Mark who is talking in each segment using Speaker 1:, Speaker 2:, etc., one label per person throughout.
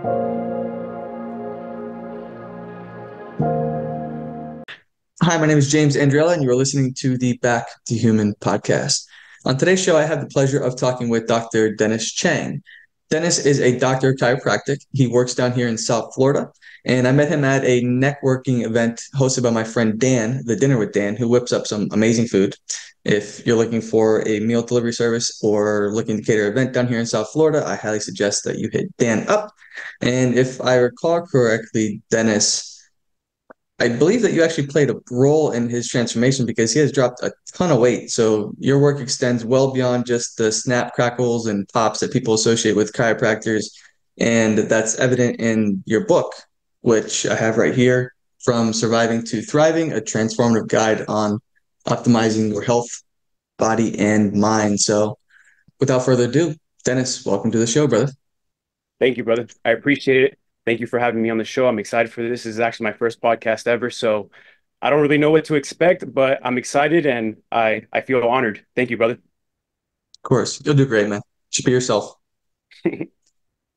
Speaker 1: Hi, my name is James Andrella, and you are listening to the Back to Human podcast. On today's show, I have the pleasure of talking with Dr. Denis Chang. Dennis is a doctor of chiropractic. He works down here in South Florida, and I met him at a networking event hosted by my friend Dan, the Dinner with Dan, who whips up some amazing food. If you're looking for a meal delivery service or looking to cater an event down here in South Florida, I highly suggest that you hit Dan up. And if I recall correctly, Dennis, I believe that you actually played a role in his transformation because he has dropped a ton of weight. So your work extends well beyond just the snap, crackles, and pops that people associate with chiropractors. And that's evident in your book, which I have right here, From Surviving to Thriving, a transformative guide on optimizing your health, body, and mind. So without further ado, Dennis, welcome to the show, brother.
Speaker 2: Thank you, brother. I appreciate it. Thank you for having me on the show. I'm excited for this. This is actually my first podcast ever, so I don't really know what to expect, but I'm excited and I feel honored. Thank you, brother.
Speaker 1: Of course, you'll do great, man. Just be yourself.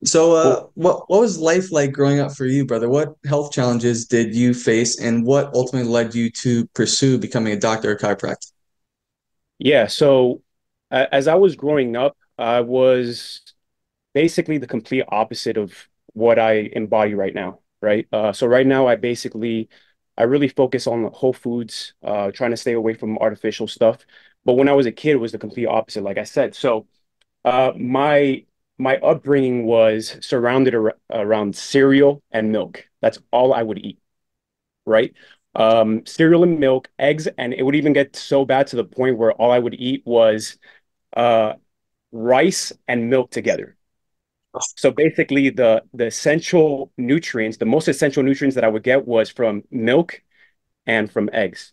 Speaker 1: So,
Speaker 2: Cool.
Speaker 1: what was life like growing up for you, brother? What health challenges did you face, and what ultimately led you to pursue becoming a doctor of chiropractic?
Speaker 2: Yeah, so as I was growing up, I was basically the complete opposite of what I embody right now, right? So right now I really focus on whole foods, trying to stay away from artificial stuff. But when I was a kid, it was the complete opposite, like I said. So my upbringing was surrounded around cereal and milk. That's all I would eat, right? Cereal and milk, eggs, and it would even get so bad to the point where all I would eat was uh, rice and milk together. So basically, the essential nutrients, the most essential nutrients that I would get was from milk and from eggs.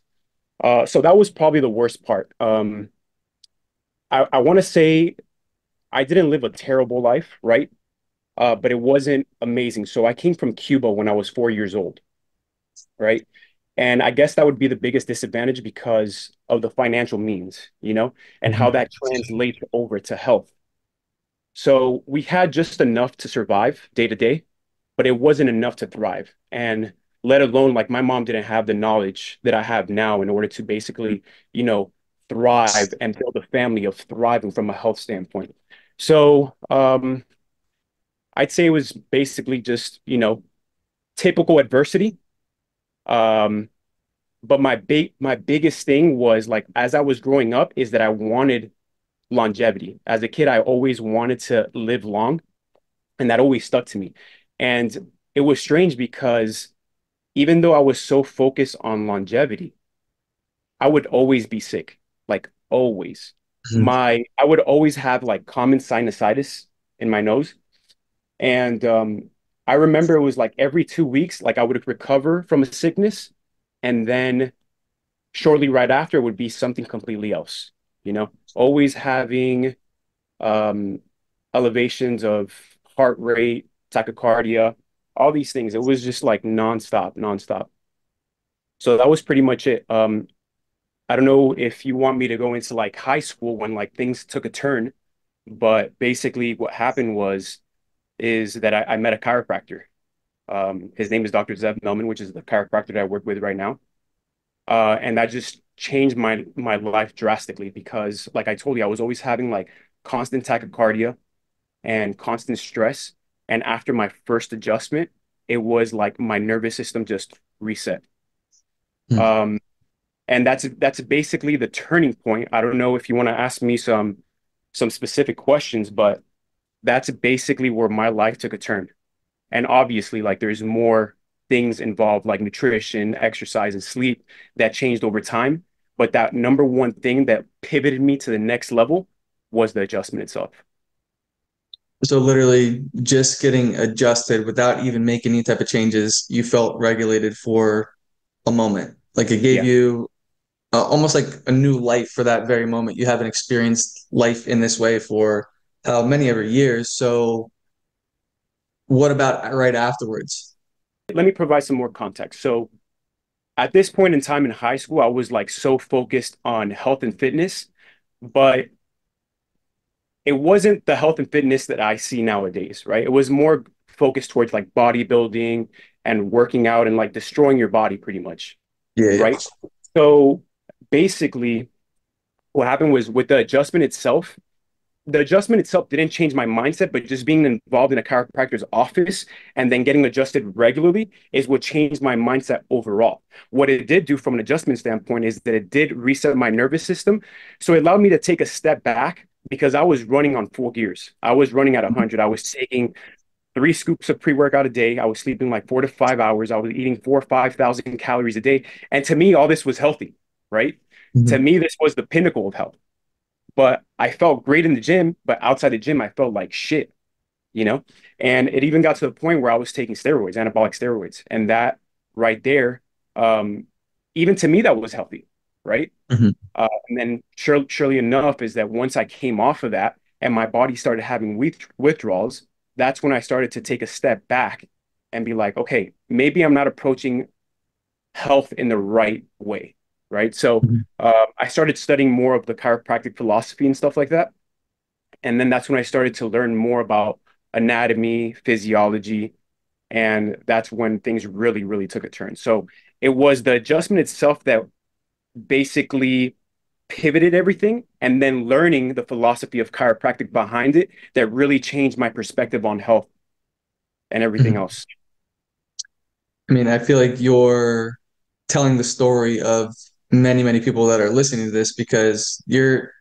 Speaker 2: So that was probably the worst part. I want to say I didn't live a terrible life, right? But it wasn't amazing. So I came from Cuba when I was 4 years old, right? And I guess that would be the biggest disadvantage because of the financial means, and how
Speaker 1: Mhm.
Speaker 2: that translates over to health. So we had just enough to survive day to day, but it wasn't enough to thrive. And let alone like my mom didn't have the knowledge that I have now in order to basically, you know, thrive and build a family of thriving from a health standpoint. So I'd say it was basically just, typical adversity. Um, but my biggest thing was like as I was growing up is that I wanted longevity. As a kid, I always wanted to live long, and that always stuck to me. And it was strange because even though I was so focused on longevity, I would always be sick, like always.
Speaker 1: Mhm.
Speaker 2: I would always have like common sinusitis in my nose. And I remember it was like every 2 weeks, like I would recover from a sickness, and then shortly right after would be something completely else, always having um, elevations of heart rate, tachycardia, all these things. It was just like nonstop, nonstop. So that was pretty much it. I don't know if you want me to go into like high school when like things took a turn, but basically what happened is that I met a chiropractor. His name is Dr. Zev Melman, which is the chiropractor that I work with right now. And that just changed my life drastically because, like I told you, I was always having like constant tachycardia and constant stress. And after my first adjustment, it was like my nervous system just reset.
Speaker 1: Mhm.
Speaker 2: Um, and that's basically the turning point. I don't know if you want to ask me some specific questions, but that's basically where my life took a turn. And obviously, like there's more things involved, like nutrition, exercise, and sleep that changed over time. But that number one thing that pivoted me to the next level was the adjustment itself.
Speaker 1: So literally just getting adjusted without even making any type of changes, you felt regulated for a moment. Like it gave
Speaker 2: Yeah.
Speaker 1: you almost like a new life for that very moment. You haven't experienced life in this way for how many ever years. So what about right afterwards?
Speaker 2: Let me provide some more context. So at this point in time in high school, I was like so focused on health and fitness, but it wasn't the health and fitness that I see nowadays, right? It was more focused towards like bodybuilding and working out and like destroying your body pretty much,
Speaker 1: Yeah, yeah.
Speaker 2: right? So basically, what happened was with the adjustment itself didn't change my mindset, but just being involved in a chiropractor's office and then getting adjusted regularly is what changed my mindset overall. What it did do from an adjustment standpoint is that it did reset my nervous system. So it allowed me to take a step back because I was running on full gears. I was running at 100. I was taking 3 scoops of pre-workout a day. I was sleeping like 4 to 5 hours. I was eating 4 or 5,000 calories a day. And to me, all this was healthy, right? To
Speaker 1: Mhm.
Speaker 2: me, this was the pinnacle of health. But I felt great in the gym, but outside the gym, I felt like shit, you know? And it even got to the point where I was taking steroids, anabolic steroids. And that right there, um, even to me, that was healthy, right?
Speaker 1: Mhm.
Speaker 2: And then surely enough is that once I came off of that and my body started having withdrawals, that's when I started to take a step back and be like, okay, maybe I'm not approaching health in the right way, right? So
Speaker 1: Mhm.
Speaker 2: I started studying more of the chiropractic philosophy and stuff like that. And then that's when I started to learn more about anatomy, physiology, and that's when things really, really took a turn. So it was the adjustment itself that basically pivoted everything, and then learning the philosophy of chiropractic behind it that really changed my perspective on health and everything
Speaker 1: Mhm.
Speaker 2: else.
Speaker 1: I mean, I feel like you're telling the story of many, many people that are listening to this because you're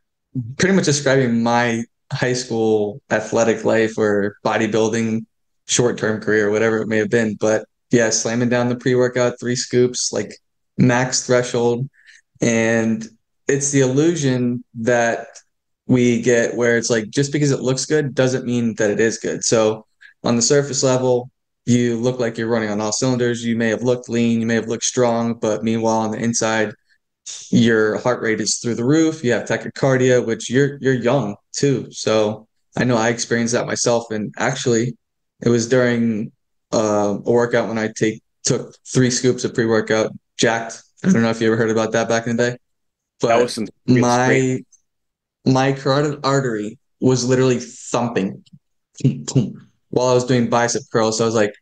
Speaker 1: pretty much describing my high school athletic life or bodybuilding short-term career, whatever it may have been. But yeah, slamming down the pre-workout, 3 scoops, like max threshold. And it's the illusion that we get where it's like just because it looks good doesn't mean that it is good. So on the surface level, you look like you're running on all cylinders. You may have looked lean, you may have looked strong, but meanwhile on the inside, your heart rate is through the roof. You have tachycardia, which you're young too. So I know I experienced that myself. And actually, it was during a workout when I took 3 scoops of pre-workout, jacked. I don't know if you ever heard about that back in the day,
Speaker 2: That was
Speaker 1: but
Speaker 2: some real straight.
Speaker 1: my carotid artery was literally thumping while I was doing bicep curls. So I was like,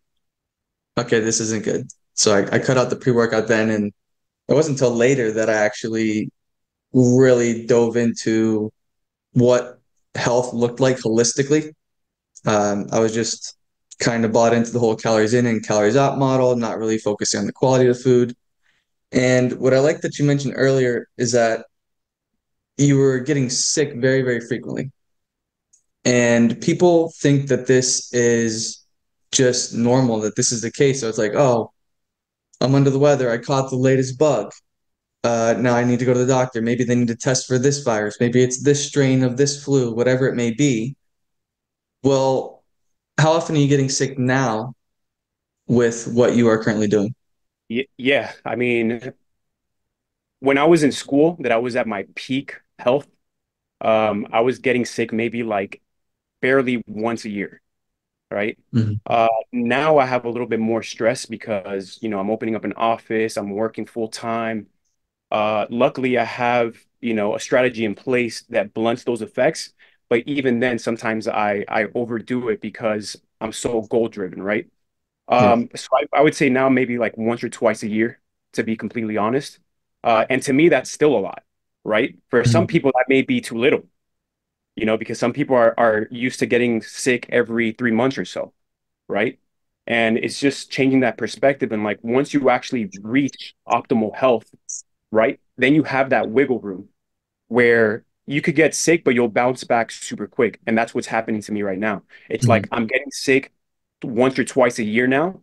Speaker 1: okay, this isn't good. So I cut out the pre-workout then, and it wasn't until later that I actually really dove into what health looked like holistically. I was just kind of bought into the whole calories in and calories out model, not really focusing on the quality of the food. And what I like that you mentioned earlier is that you were getting sick very, very frequently. And people think that this is just normal, that this is the case. So it's like, oh, I'm under the weather. I caught the latest bug. Now I need to go to the doctor. Maybe they need to test for this virus. Maybe it's this strain of this flu, whatever it may be. Well, how often are you getting sick now with what you are currently doing?
Speaker 2: Yeah, I mean, when I was in school, that I was at my peak health, I was getting sick maybe like barely once a year, right?
Speaker 1: Mhm.
Speaker 2: Now I have a little bit more stress because, I'm opening up an office, I'm working full time. Luckily, I have, a strategy in place that blunts those effects. But even then, sometimes I overdo it because I'm so goal driven, right?
Speaker 1: Yeah.
Speaker 2: So I would say now maybe like once or twice a year, to be completely honest. And to me, that's still a lot, right? For some
Speaker 1: Mhm.
Speaker 2: people, that may be too little, because some people are used to getting sick every 3 months or so, right? And it's just changing that perspective. And like once you actually reach optimal health, right? Then you have that wiggle room where you could get sick, but you'll bounce back super quick. And that's what's happening to me right now. It's like
Speaker 1: Mhm.
Speaker 2: I'm getting sick once or twice a year now.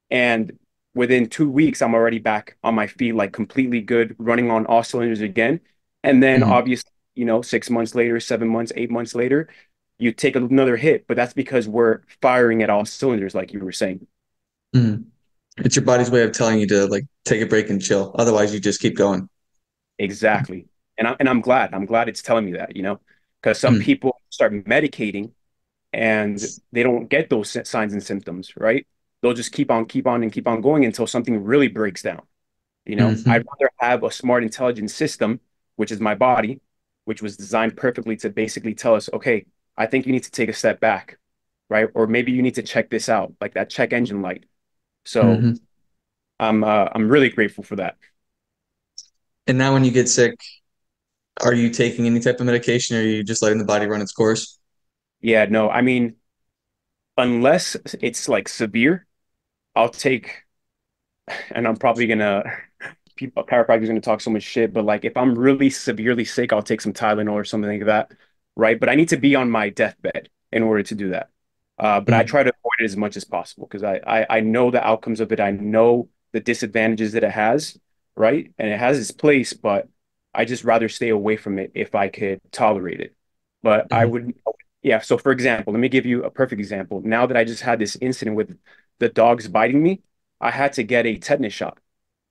Speaker 2: And within 2 weeks, I'm already back on my feet, like completely good, running on all cylinders again. And then
Speaker 1: Mhm.
Speaker 2: obviously, 6 months later, 7 months, 8 months later, you take another hit. But that's because we're firing at all cylinders, like you were saying.
Speaker 1: Mhm. It's your body's way of telling you to like take a break and chill. Otherwise, you just keep going.
Speaker 2: Exactly. And I'm glad. I'm glad it's telling me that, because some
Speaker 1: Mhm.
Speaker 2: people start medicating and they don't get those signs and symptoms, right? They'll just keep on and keep on going until something really breaks down. I'd
Speaker 1: Mhm.
Speaker 2: rather have a smart, intelligent system, which is my body, which was designed perfectly to basically tell us, okay, I think you need to take a step back. right? Or maybe you need to check this out, like that check engine light. So
Speaker 1: Hmm.
Speaker 2: I'm really grateful for that.
Speaker 1: And now when you get sick, are you taking any type of medication or are you just letting the body run its course?
Speaker 2: Yeah, no, I mean, unless it's like severe, I'll take, and I'm probably gonna people chiropractors gonna talk so much shit, but like if I'm really severely sick, I'll take some Tylenol or something like that, right? But I need to be on my deathbed in order to do that. But I
Speaker 1: Mhm.
Speaker 2: try to avoid it as much as possible because I know the outcomes of it. I know the disadvantages that it has, right? And it has its place, but I just rather stay away from it if I could tolerate it. But I
Speaker 1: Mhm.
Speaker 2: would, yeah. So for example, let me give you a perfect example. Now that I just had this incident with the dogs biting me, I had to get a tetanus shot,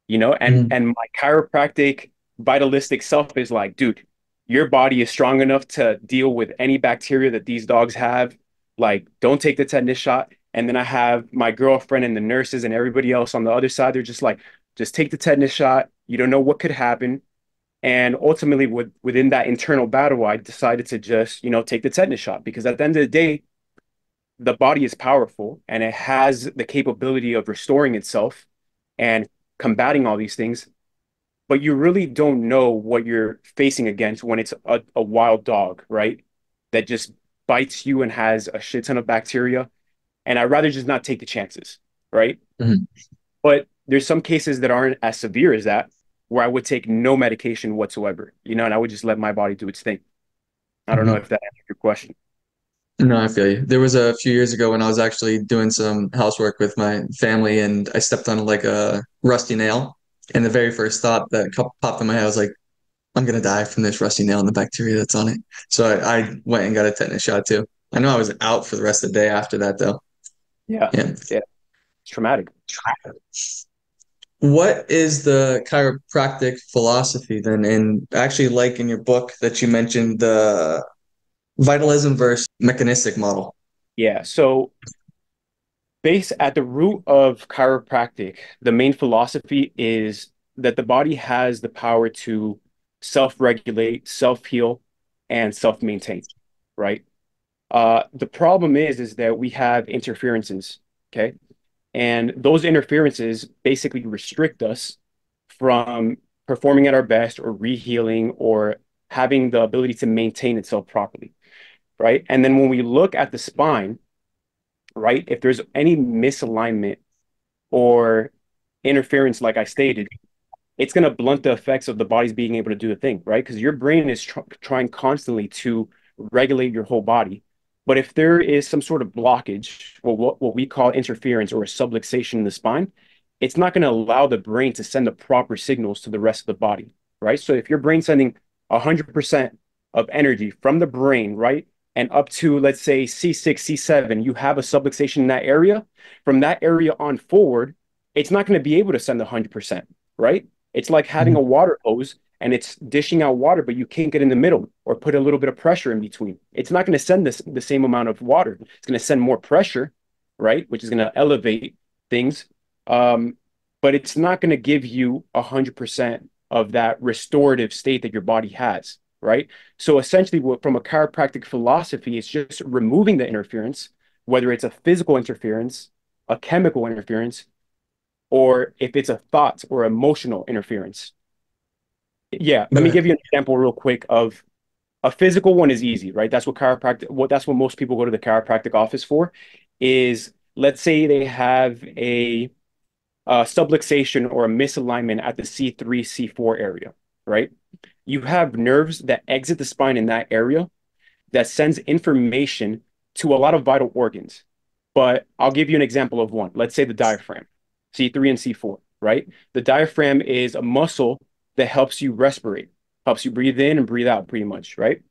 Speaker 2: and
Speaker 1: Mhm.
Speaker 2: my chiropractic vitalistic self is like, dude, your body is strong enough to deal with any bacteria that these dogs have. Like, don't take the tetanus shot. And then I have my girlfriend and the nurses and everybody else on the other side. They're just like, just take the tetanus shot. You don't know what could happen. And ultimately, within that internal battle, I decided to just, take the tetanus shot because at the end of the day, the body is powerful and it has the capability of restoring itself and combating all these things, but you really don't know what you're facing against when it's a wild dog, right? That just bites you and has a shit ton of bacteria. And I'd rather just not take the chances, right?
Speaker 1: Mhm.
Speaker 2: But there's some cases that aren't as severe as that, where I would take no medication whatsoever, and I would just let my body do its thing. I don't know
Speaker 1: Mhm.
Speaker 2: if that answered your question.
Speaker 1: No, I feel you. There was a few years ago when I was actually doing some housework with my family and I stepped on like a rusty nail. And the very first thought that popped in my head was like, I'm gonna die from this rusty nail and the bacteria that's on it. So I went and got a tetanus shot too. I know I was out for the rest of the day after that though.
Speaker 2: Yeah,
Speaker 1: Yeah.
Speaker 2: yeah, it's traumatic.
Speaker 1: What is the chiropractic philosophy then? And actually, like in your book that you mentioned, the vitalism versus mechanistic model.
Speaker 2: Yeah, so base at the root of chiropractic, the main philosophy is that the body has the power to self-regulate, self-heal, and self-maintain, right? The problem is that we have interferences, okay? And those interferences basically restrict us from performing at our best or rehealing or having the ability to maintain itself properly, right? And then when we look at the spine, right, if there's any misalignment or interference, like I stated, it's going to blunt the effects of the body's being able to do the thing, right? Because your brain is trying constantly to regulate your whole body. But if there is some sort of blockage, or what we call interference or a subluxation in the spine, it's not going to allow the brain to send the proper signals to the rest of the body, right? So if your brain's sending 100% of energy from the brain, right, and up to, let's say, C6, C7, you have a subluxation in that area, from that area on forward, it's not going to be able to send 100%, right? It's like having a
Speaker 1: Mhm.
Speaker 2: water hose and it's dishing out water, but you can't get in the middle or put a little bit of pressure in between. It's not going to send the same amount of water. It's going to send more pressure, right? Which is going to elevate things. Um, but it's not going to give you 100% of that restorative state that your body has, right? So essentially, from a chiropractic philosophy, it's just removing the interference, whether it's a physical interference, a chemical interference, or if it's a thought or emotional interference. Yeah, let
Speaker 1: Go
Speaker 2: me
Speaker 1: ahead.
Speaker 2: give you an example real quick of a physical one is easy, right? That's what most people go to the chiropractic office for is let's say they have a subluxation or a misalignment at the C3, C4 area, right? You have nerves that exit the spine in that area that sends information to a lot of vital organs. But I'll give you an example of one. Let's say the diaphragm, C3 and C4, right? The diaphragm is a muscle that helps you respirate, helps you breathe in and breathe out pretty much, right?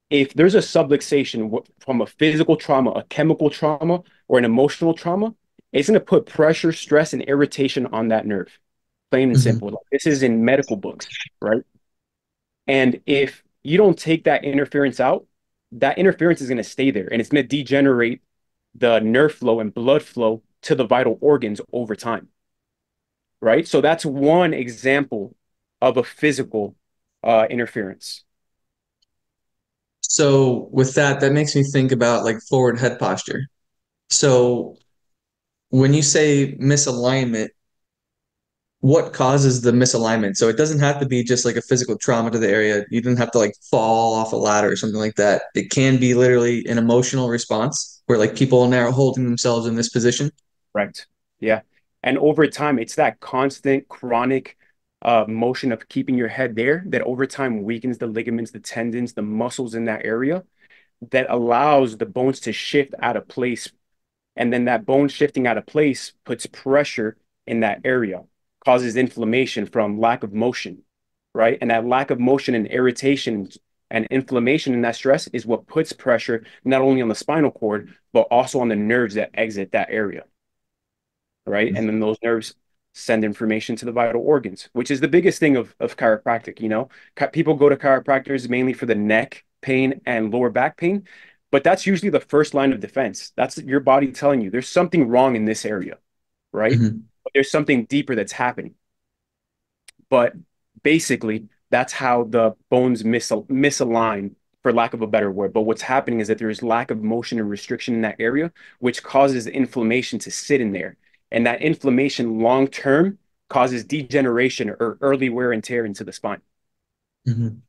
Speaker 2: If there's a subluxation from a physical trauma, a chemical trauma, or an emotional trauma, it's going to put pressure, stress, and irritation on that nerve, plain and
Speaker 1: Mhm.
Speaker 2: simple. Like, this is in medical books, right? And if you don't take that interference out, that interference is going to stay there and it's going to degenerate the nerve flow and blood flow to the vital organs over time, right? So that's one example of a physical interference.
Speaker 1: So with that, that makes me think about like forward head posture. So when you say misalignment, what causes the misalignment? So it doesn't have to be just like a physical trauma to the area. You don't have to like fall off a ladder or something like that. It can be literally an emotional response where like people are now holding themselves in this position.
Speaker 2: Correct. Yeah. And over time, it's that constant chronic motion of keeping your head there that over time weakens the ligaments, the tendons, the muscles in that area that allows the bones to shift out of place. And then that bone shifting out of place puts pressure in that area, causes inflammation from lack of motion, right? And that lack of motion and irritation and inflammation and that stress is what puts pressure not only on the spinal cord, but also on the nerves that exit that area, right? And then those nerves send information to the vital organs, which is the biggest thing of chiropractic. People go to chiropractors mainly for the neck pain and lower back pain, but that's usually the first line of defense. That's your body telling you there's something wrong in this area, right?
Speaker 1: Mhm.
Speaker 2: But there's something deeper that's happening. But basically, that's how the bones misalign, for lack of a better word. But what's happening is that there is lack of motion and restriction in that area, which causes the inflammation to sit in there. And that inflammation long term causes degeneration or early wear and tear into the spine.
Speaker 1: Mhm.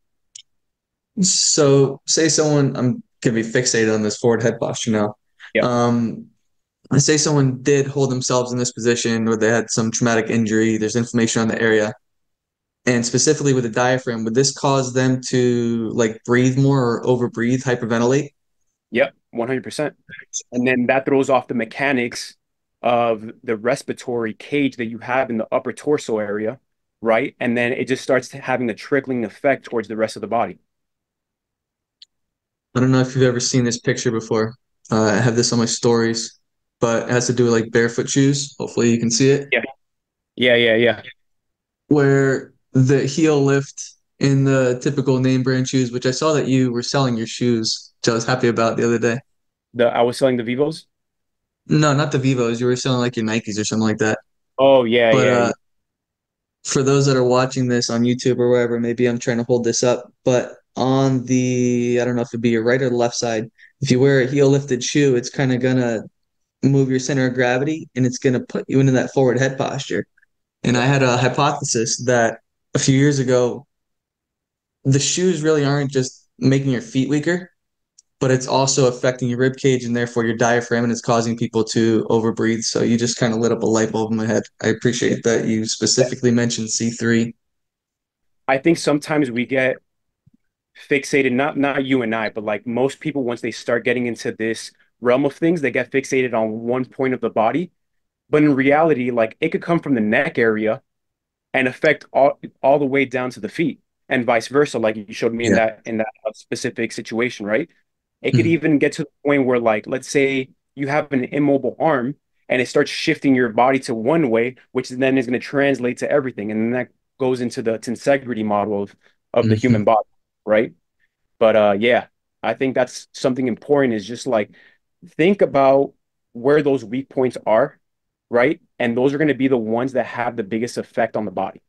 Speaker 1: So say someone, I'm gonna be fixated on this forward head posture now.
Speaker 2: Yep.
Speaker 1: Um, let's say someone did hold themselves in this position or they had some traumatic injury, there's inflammation on the area, and specifically with the diaphragm, would this cause them to like breathe more or overbreathe, hyperventilate?
Speaker 2: Yep. 100%. And then that throws off the mechanics of the respiratory cage that you have in the upper torso area, right? And then it just starts having the trickling effect towards the rest of the body.
Speaker 1: I don't know if you've ever seen this picture before. I have this on my stories, but it has to do with like barefoot shoes. Hopefully you can see it,
Speaker 2: Yeah. Yeah. Yeah. Yeah.
Speaker 1: where the heel lift in the typical name brand shoes, which I saw that you were selling your shoes, which I was happy about the other day.
Speaker 2: I was selling the Vivos.
Speaker 1: No, not the Vivos. You were selling like your Nikes or something like that.
Speaker 2: Oh, yeah.
Speaker 1: But
Speaker 2: Yeah. Yeah.
Speaker 1: for those that are watching this on YouTube or wherever, maybe I'm trying to hold this up, but on the, I don't know if it'd be your right or the left side, if you wear a heel lifted shoe, it's kind of gonna move your center of gravity and it's gonna put you into that forward head posture. And I
Speaker 2: Yep.
Speaker 1: had a hypothesis that a few years ago, the shoes really aren't just making your feet weaker, but it's also affecting your rib cage and therefore your diaphragm, and it's causing people to overbreathe. So you just kind of lit up a light bulb in my head. I appreciate that you specifically mentioned C3.
Speaker 2: I think sometimes we get fixated, not you and I, but like most people, once they start getting into this realm of things, they get fixated on one point of the body. But in reality, like it could come from the neck area and affect all the way down to the feet, and vice versa, like you showed me in
Speaker 1: Yeah.
Speaker 2: that specific situation, right? It could
Speaker 1: Mhm.
Speaker 2: even get to the point where, like, let's say you have an immobile arm and it starts shifting your body to one way, which then is going to translate to everything. And then that goes into the tensegrity model of the human
Speaker 1: Mhm.
Speaker 2: body, right? But yeah, I think that's something important is just like think about where those weak points are, right? And those are going to be the ones that have the biggest effect on the body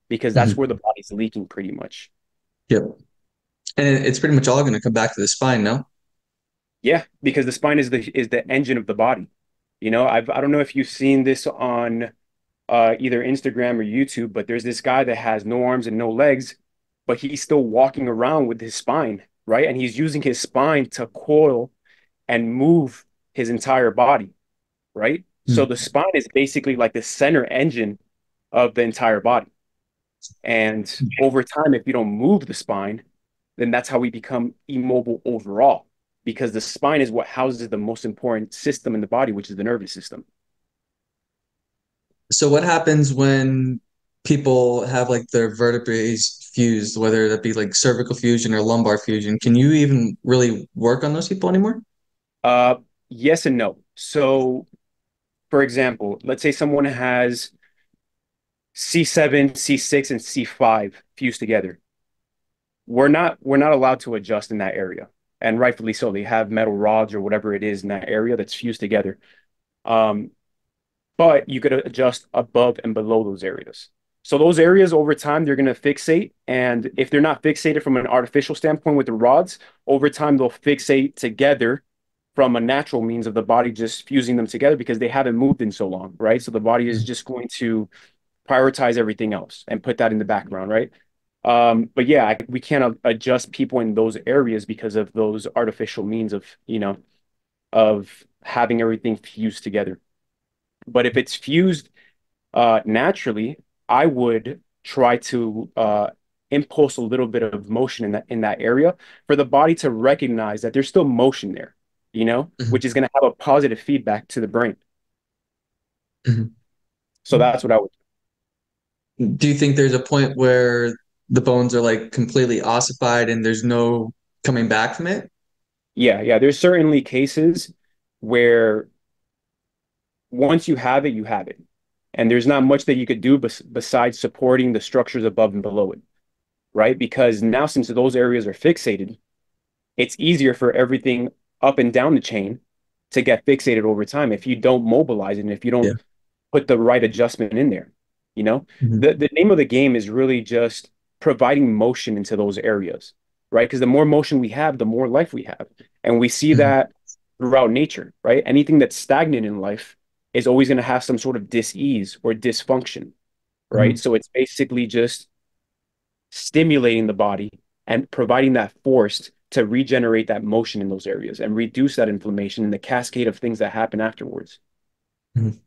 Speaker 2: because that's where the
Speaker 1: Mhm.
Speaker 2: body's leaking pretty much.
Speaker 1: Yep. And it's pretty much all going to come back to the spine, no?
Speaker 2: Yeah, because the spine is the engine of the body. I don't know if you've seen this on either Instagram or YouTube, but there's this guy that has no arms and no legs, but he's still walking around with his spine, right? And he's using his spine to coil and move his entire body, right? So the
Speaker 1: Mhm.
Speaker 2: spine is basically like the center engine of the entire body. And over time, if you don't move the spine, then that's how we become immobile overall, because the spine is what houses the most important system in the body, which is the nervous system.
Speaker 1: So what happens when people have like their vertebrae fused, whether that be like cervical fusion or lumbar fusion? Can you even really work on those people anymore?
Speaker 2: Uh, yes and no. So, for example, let's say someone has C7, C6, and C5 fused together. We're not allowed to adjust in that area, and rightfully so. They have metal rods or whatever it is in that area that's fused together. Um, but you could adjust above and below those areas. So those areas over time, they're going to fixate. And if they're not fixated from an artificial standpoint with the rods, over time, they'll fixate together from a natural means of the body just fusing them together because they haven't moved in so long, right? So the body is just going to prioritize everything else and put that in the background, right? But yeah, we can't adjust people in those areas because of those artificial means of, of having everything fused together. But if it's fused naturally, I would try to impulse a little bit of motion in that area for the body to recognize that there's still motion there,
Speaker 1: Mhm.
Speaker 2: which is going to have a positive feedback to the brain.
Speaker 1: Mhm.
Speaker 2: So that's what I would.
Speaker 1: Do you think there's a point where the bones are like completely ossified and there's no coming back from it?
Speaker 2: Yeah, yeah. There's certainly cases where once you have it, you have it. And there's not much that you could do besides supporting the structures above and below it, right? Because now, since those areas are fixated, it's easier for everything up and down the chain to get fixated over time if you don't mobilize it and if you
Speaker 1: Yeah.
Speaker 2: don't put the right adjustment in there. You know,
Speaker 1: Mhm.
Speaker 2: the name of the game is really just providing motion into those areas, right? Because the more motion we have, the more life we have. And we see
Speaker 1: Mhm.
Speaker 2: that throughout nature, right? Anything that's stagnant in life is always going to have some sort of dis-ease or dysfunction, right?
Speaker 1: Mhm.
Speaker 2: So it's basically just stimulating the body and providing that force to regenerate that motion in those areas and reduce that inflammation and the cascade of things that happen afterwards.
Speaker 1: Mhm.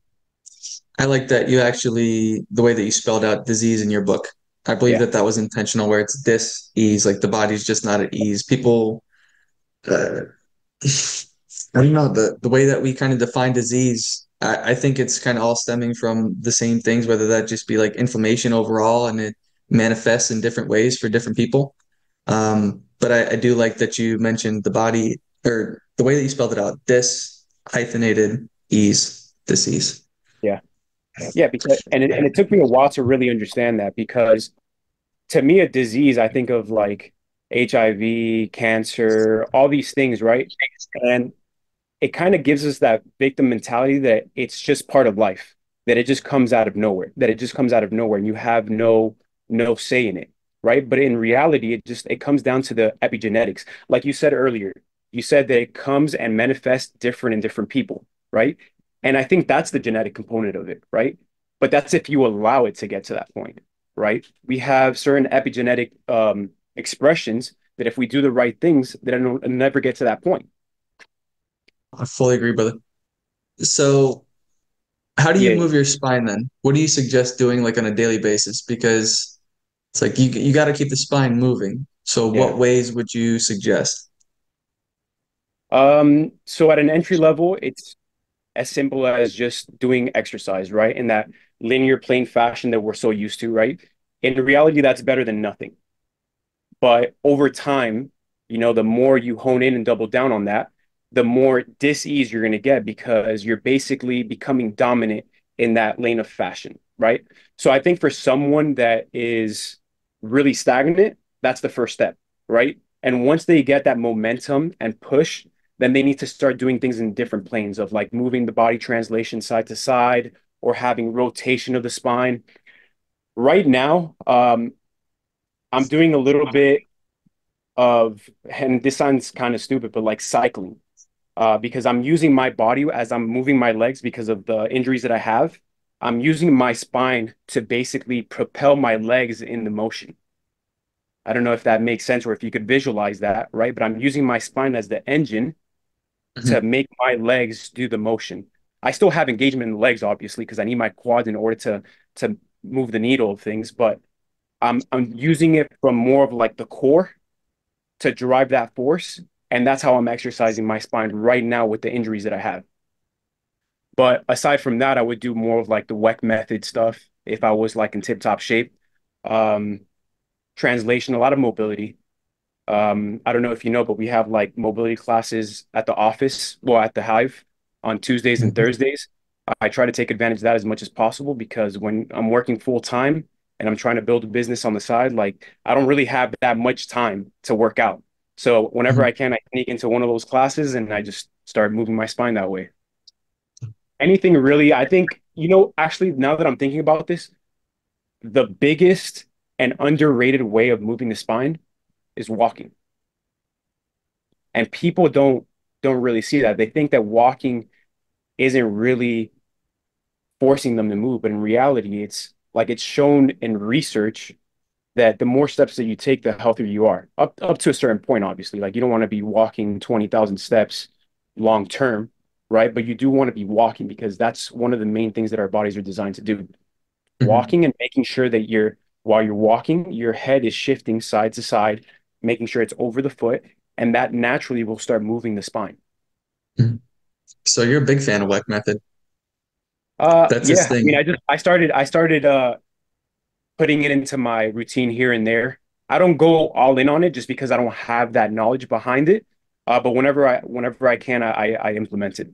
Speaker 1: I like that you actually, the way that you spelled out disease in your book. I believe
Speaker 2: Yeah,
Speaker 1: that that was intentional, where it's dis-ease, like the body's just not at ease. People, uh, I don't know, the way that we kind of define disease, I think it's kind of all stemming from the same things, whether that just be like inflammation overall and it manifests in different ways for different people. But I do like that you mentioned the body or the way that you spelled it out, dis hyphenated ease, disease.
Speaker 2: yeah, yeah. Because and it took me a while to really understand that because to me, a disease, I think of like HIV, cancer, all these things, right? And it kind of gives us that victim mentality that it's just part of life, that it just comes out of nowhere, that it just comes out of nowhere and you have no say in it, right? But in reality, it comes down to the epigenetics. Like you said earlier, you said that it comes and manifests different in different people, right? And I think that's the genetic component of it, right? But that's if you allow it to get to that point, right? We have certain epigenetic expressions that if we do the right things, that it'll never get to that point.
Speaker 1: I fully agree, brother. So, how do you
Speaker 2: Yeah,
Speaker 1: move your spine then? What do you suggest doing like on a daily basis? Because it's like you got to keep the spine moving. So,
Speaker 2: yeah.
Speaker 1: what ways would you suggest?
Speaker 2: So at an entry level, it's as simple as just doing exercise, right? In that linear plane fashion that we're so used to, right? In reality, that's better than nothing. But over time, the more you hone in and double down on that, the more dis-ease you're going to get because you're basically becoming dominant in that lane of fashion, right? So I think for someone that is really stagnant, that's the first step, right? And once they get that momentum and push, then they need to start doing things in different planes of like moving the body translation side to side or having rotation of the spine. Right now, I'm doing a little bit of, and this sounds kind of stupid, but like cycling, because I'm using my body as I'm moving my legs because of the injuries that I have. I'm using my spine to basically propel my legs in the motion. I don't know if that makes sense or if you could visualize that, right? But I'm using my spine as the engine to
Speaker 1: Mhm.
Speaker 2: make my legs do the motion. I still have engagement in the legs, obviously, because I need my quads in order to move the needle of things, but I'm using it from more of like the core to drive that force. And that's how I'm exercising my spine right now with the injuries that I have. But aside from that, I would do more of like the WEC method stuff if I was like in tip top shape. Um, Translation, a lot of mobility. I don't know if you know, but we have like mobility classes at the office, well, at the Hive on Tuesdays and
Speaker 1: Mhm.
Speaker 2: Thursdays. I try to take advantage of that as much as possible because when I'm working full time and I'm trying to build a business on the side, like I don't really have that much time to work out. So whenever
Speaker 1: Mhm.
Speaker 2: I can, I sneak into one of those classes and I just start moving my spine that way. Anything really, I think, actually, now that I'm thinking about this, the biggest and underrated way of moving the spine is walking. And people don't really see that. They think that walking isn't really forcing them to move, but in reality, it's like it's shown in research that the more steps that you take, the healthier you are. Up to a certain point, obviously. Like you don't want to be walking 20,000 steps long term, right? But you do want to be walking because that's one of the main things that our bodies are designed to do.
Speaker 1: Mhm.
Speaker 2: Walking and making sure that while you're walking, your head is shifting side to side, making sure it's over the foot, and that naturally will start moving the spine.
Speaker 1: Mhm. So you're a big fan of WEC method. That's his
Speaker 2: Yeah, I mean,
Speaker 1: thing.
Speaker 2: I started putting it into my routine here and there. I don't go all in on it just because I don't have that knowledge behind it. But whenever I can, I implement it.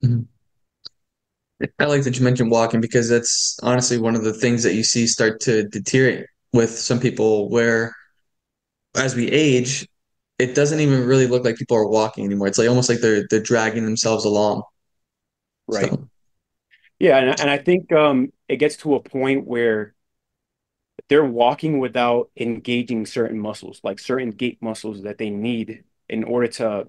Speaker 1: Mhm. I like that you mentioned walking because that's honestly one of the things that you see start to deteriorate with some people where as we age, it doesn't even really look like people are walking anymore. It's like almost like they're dragging themselves along.
Speaker 2: Right.
Speaker 1: So,
Speaker 2: Yeah, and I think it gets to a point where they're walking without engaging certain muscles, like certain gait muscles that they need in order to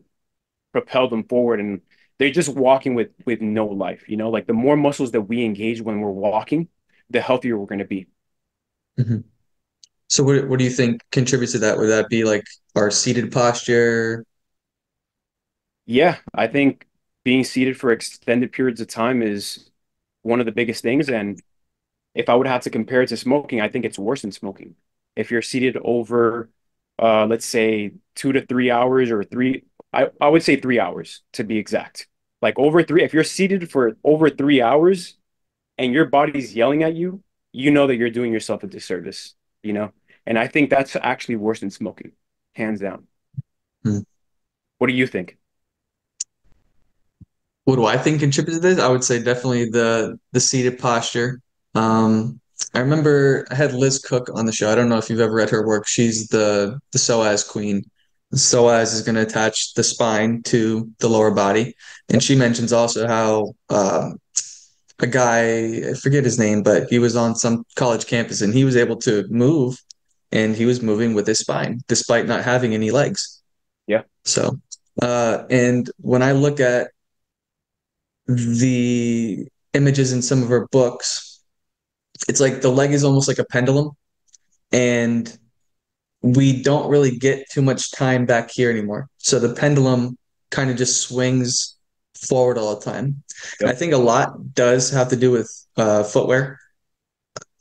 Speaker 2: propel them forward. And they're just walking with no life, like the more muscles that we engage when we're walking, the healthier we're going to be.
Speaker 1: mhm. So what do you think contributes to that? Would that be like our seated posture?
Speaker 2: Yeah, I think being seated for extended periods of time is one of the biggest things. And if I would have to compare it to smoking, I think it's worse than smoking. If you're seated over, let's say 2 to 3 hours or I would say 3 hours to be exact. Like over three, if you're seated for over 3 hours and your body's yelling at you, you know that you're doing yourself a disservice, you know? And I think that's actually worse than smoking, hands down.
Speaker 1: Hmm.
Speaker 2: What do you think?
Speaker 1: What do I think contributes to this? I would say definitely the seated posture. I remember I had Liz Cook on the show. I don't know if you've ever read her work. She's the psoas queen. The psoas is going to attach the spine to the lower body, and
Speaker 2: Yep.
Speaker 1: she mentions also how a guy, I forget his name, but he was on some college campus and he was able to move, and he was moving with his spine despite not having any legs.
Speaker 2: Yeah.
Speaker 1: So, and when I look at the images in some of her books, it's like the leg is almost like a pendulum, and we don't really get too much time back here anymore. So the pendulum kind of just swings forward all the time. I
Speaker 2: Yep.
Speaker 1: think a lot does have to do with footwear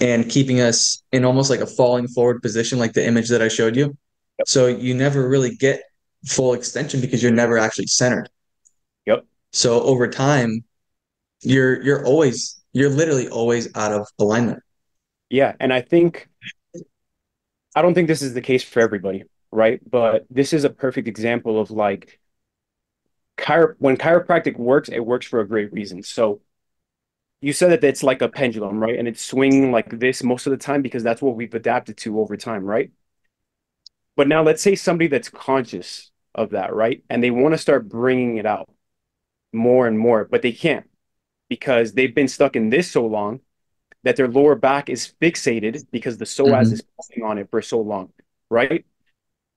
Speaker 1: and keeping us in almost like a falling forward position, like the image that I showed you.
Speaker 2: Yep.
Speaker 1: So you never really get full extension because you're never actually centered.
Speaker 2: Yep.
Speaker 1: So over time, you're literally always out of alignment.
Speaker 2: Yeah. And I don't think this is the case for everybody, right? But this is a perfect example of like when chiropractic works, it works for a great reason. So you said that it's like a pendulum, right? And it's swinging like this most of the time because that's what we've adapted to over time, right? But now let's say somebody that's conscious of that, right? And they want to start bringing it out more and more, but they can't because they've been stuck in this so long that their lower back is fixated because the psoas
Speaker 1: Hmm.
Speaker 2: is pulling on it for so long, right?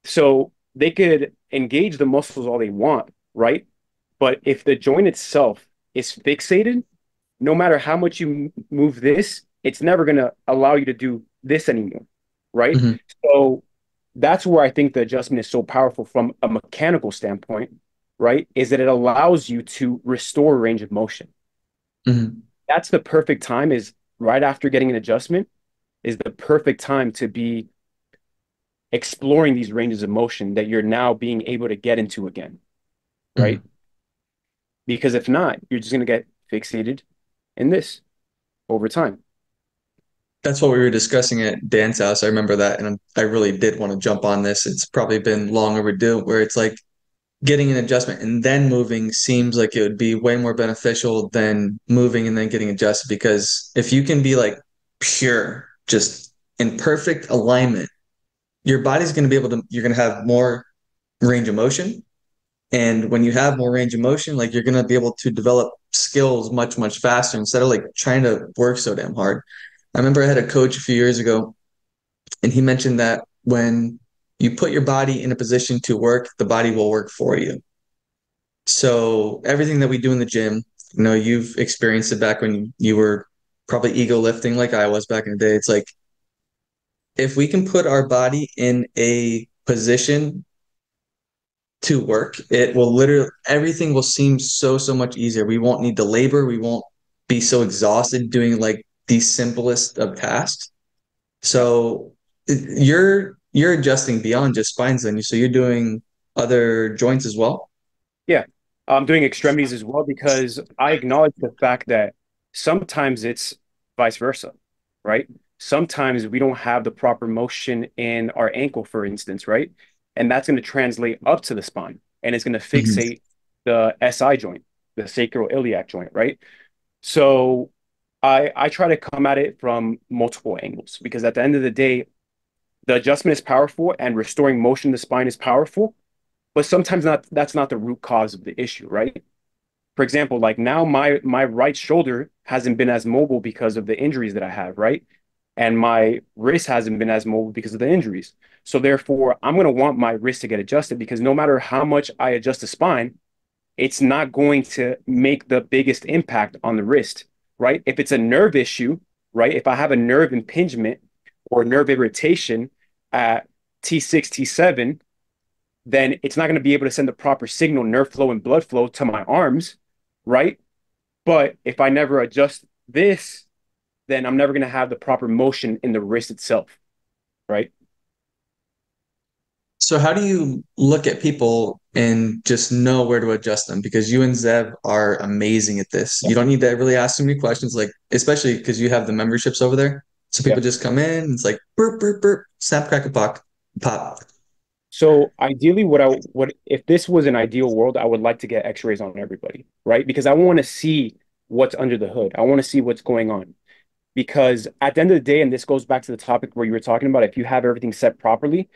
Speaker 2: So they could engage the muscles all they want, right? But if the joint itself is fixated, no matter how much you move this, it's never going to allow you to do this anymore, right?
Speaker 1: Hmm.
Speaker 2: So that's where I think the adjustment is so powerful from a mechanical standpoint, right? Is that it allows you to restore range of motion.
Speaker 1: Hmm.
Speaker 2: That's the perfect time is right after getting an adjustment is the perfect time to be exploring these ranges of motion that you're now being able to get into again, right?
Speaker 1: Hmm.
Speaker 2: Because if not, you're just going to get fixated in this over time.
Speaker 1: That's what we were discussing at Dan's house. I remember that, and I really did want to jump on this. It's probably been long overdue, where it's like getting an adjustment and then moving seems like it would be way more beneficial than moving and then getting adjusted. Because if you can be like pure, just in perfect alignment, your body's going to be able to, you're going to have more range of motion. And when you have more range of motion, like you're going to be able to develop skills much, much faster instead of like trying to work so damn hard. I remember I had a coach a few years ago, and he mentioned that when you put your body in a position to work, the body will work for you. So everything that we do in the gym, you've experienced it back when you were probably ego lifting like I was back in the day. It's like if we can put our body in a position to work, it will literally everything will seem so much easier. We won't need to labor. We won't be so exhausted doing like the simplest of tasks.
Speaker 2: Yeah.
Speaker 1: So you're adjusting beyond just spines then. So you're doing other joints as well.
Speaker 2: Yeah. I'm doing extremities as well because I acknowledge the fact that sometimes it's vice versa, right? Sometimes we don't have the proper motion in our ankle, for instance, right? And that's going to translate up to the spine and it's going to
Speaker 1: Mhm.
Speaker 2: fixate the SI joint, the sacroiliac joint, right? So I try to come at it from multiple angles because at the end of the day, the adjustment is powerful and restoring motion to the spine is powerful, but sometimes not that's not the root cause of the issue, right? For example, like now my right shoulder hasn't been as mobile because of the injuries that I have, right? And my wrist hasn't been as mobile because of the injuries. So therefore, I'm going to want my wrist to get adjusted because no matter how much I adjust the spine, it's not going to make the biggest impact on the wrist, right? If it's a nerve issue, right? If I have a nerve impingement or nerve irritation at T6, T7, then it's not going to be able to send the proper signal, nerve flow and blood flow to my arms, right? But if I never adjust this, then I'm never going to have the proper motion in the wrist itself, right?
Speaker 1: So how do you look at people and just know where to adjust them? Because you and Zev are amazing at this. You don't need to really ask too many questions, like especially because you have the memberships over there. So
Speaker 2: Yeah.
Speaker 1: people just come in, and it's like burp, burp, burp, snap, crack a pop, pop.
Speaker 2: So ideally, what if this was an ideal world, I would like to get X-rays on everybody, right? Because I want to see what's under the hood. I want to see what's going on. Because at the end of the day, and this goes back to the topic where you were talking about, if you have everything set properly,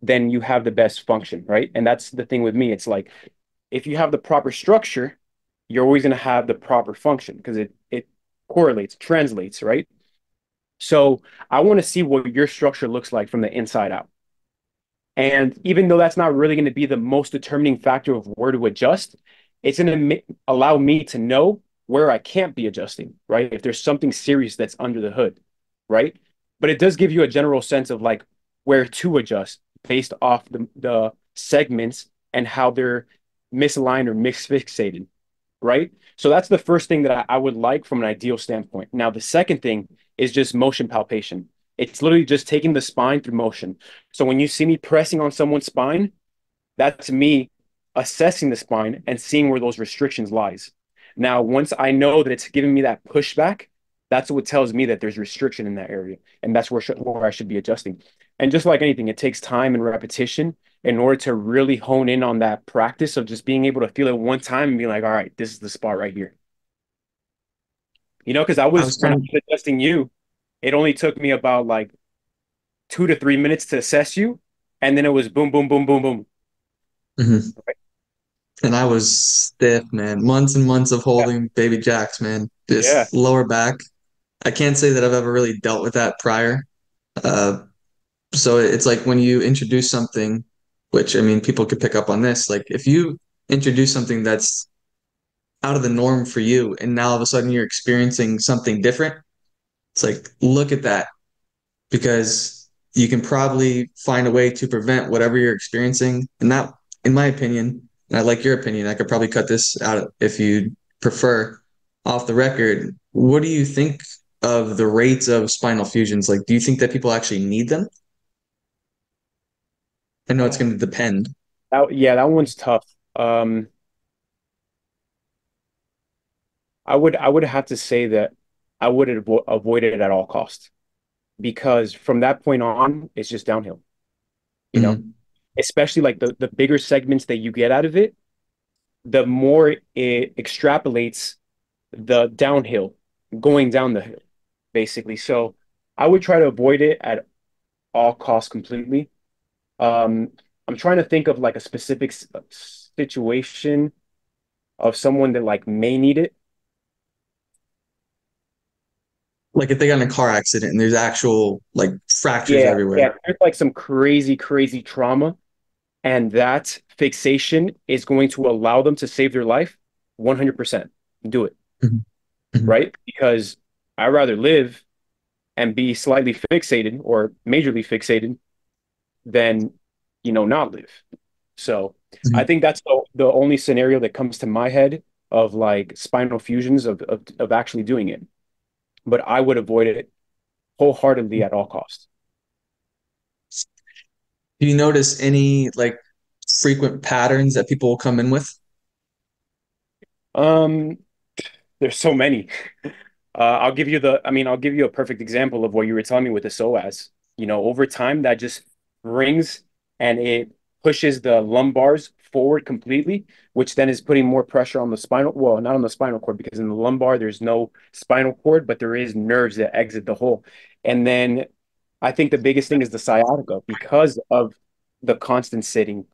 Speaker 2: then you have the best function, right? And that's the thing with me. It's like if you have the proper structure, you're always going to have the proper function because it correlates, translates, right? So I want to see what your structure looks like from the inside out. And even though that's not really going to be the most determining factor of where to adjust, it's going to allow me to know where I can't be adjusting, right? If there's something serious that's under the hood, right? But it does give you a general sense of like where to adjust based off the segments and how they're misaligned or misfixated, right? So that's the first thing that I would like from an ideal standpoint. Now, the second thing is just motion palpation. It's literally just taking the spine through motion. So when you see me pressing on someone's spine, that's me assessing the spine and seeing where those restrictions lies. Now, once I know that it's giving me that pushback, that's what tells me that there's restriction in that area, and that's where I should be adjusting. And just like anything, it takes time and repetition in order to really hone in on that practice of just being able to feel it one time and be like, all right, this is the spot right here. Because I
Speaker 1: I
Speaker 2: was
Speaker 1: was
Speaker 2: when I
Speaker 1: kind
Speaker 2: was adjusting you, it only took me about like 2 to 3 minutes to assess you, and then it was boom, boom, boom, boom, boom.
Speaker 1: of, mhm.
Speaker 2: Right?
Speaker 1: And I was stiff, man. Months and months of
Speaker 2: Yeah,
Speaker 1: holding baby jacks, man.
Speaker 2: yeah,
Speaker 1: Just lower back. I can't say that I've ever really dealt with that prior. Uh, so it's like when you introduce something, which I mean, people could pick up on this. Like if you introduce something that's out of the norm for you, and now all of a sudden you're experiencing something different, it's like, look at that because you can probably find a way to prevent whatever you're experiencing. And that, in my opinion, and I like your opinion, I could probably cut this out if you prefer off the record. What do you think of the rates of spinal fusions? Like, do you think that people actually need them? I know it's going to depend.
Speaker 2: that one's tough. Um, I would have to say that I would avoid it at all costs because from that point on, it's just downhill. You know,
Speaker 1: Mhm.
Speaker 2: especially like the bigger segments that you get out of it, the more it extrapolates the downhill, going down the hill, basically. So I would try to avoid it at all costs completely. Um, I'm trying to think of like a specific situation of someone that like may need it.
Speaker 1: Like if they got in a car accident and there's actual like fractures
Speaker 2: Yeah,
Speaker 1: everywhere.
Speaker 2: yeah. There's like some crazy, crazy trauma, and that fixation is going to allow them to save their life 100%. Do it,
Speaker 1: Mhm. Mhm.
Speaker 2: right? Because I'd rather live and be slightly fixated or majorly fixated than, not live. So I
Speaker 1: Mhm.
Speaker 2: think that's the only scenario that comes to my head of like spinal fusions of actually doing it. But I would avoid it wholeheartedly at all costs.
Speaker 1: Do you notice any like frequent patterns that people will come in with?
Speaker 2: Um, there's so many. I'll give you a perfect example of what you were telling me with the psoas. Over time, that just brings and it pushes the lumbars forward completely, which then is putting more pressure on the spinal. Well, not on the spinal cord, because in the lumbar, there's no spinal cord, but there is nerves that exit the hole. And then I think the biggest thing is the sciatica because of the constant sitting,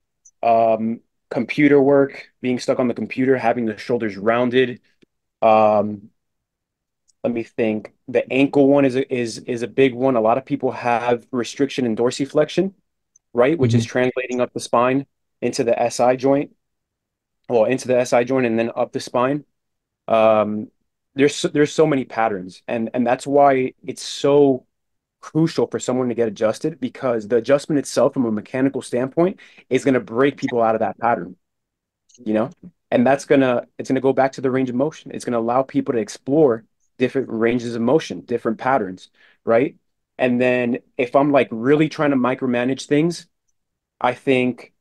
Speaker 2: computer work, being stuck on the computer, having the shoulders rounded. Um, Let me think. The ankle one is a big one. A lot of people have restriction in dorsiflexion, right? Which is
Speaker 1: Mhm.
Speaker 2: translating up the spine into the SI joint, well, into the SI joint and then up the spine. Um, there's so many patterns, and that's why it's so crucial for someone to get adjusted because the adjustment itself, from a mechanical standpoint, is going to break people out of that pattern, you know? And it's gonna go back to the range of motion. It's gonna allow people to explore different ranges of motion, different patterns, right? And then if I'm like really trying to micromanage things, I think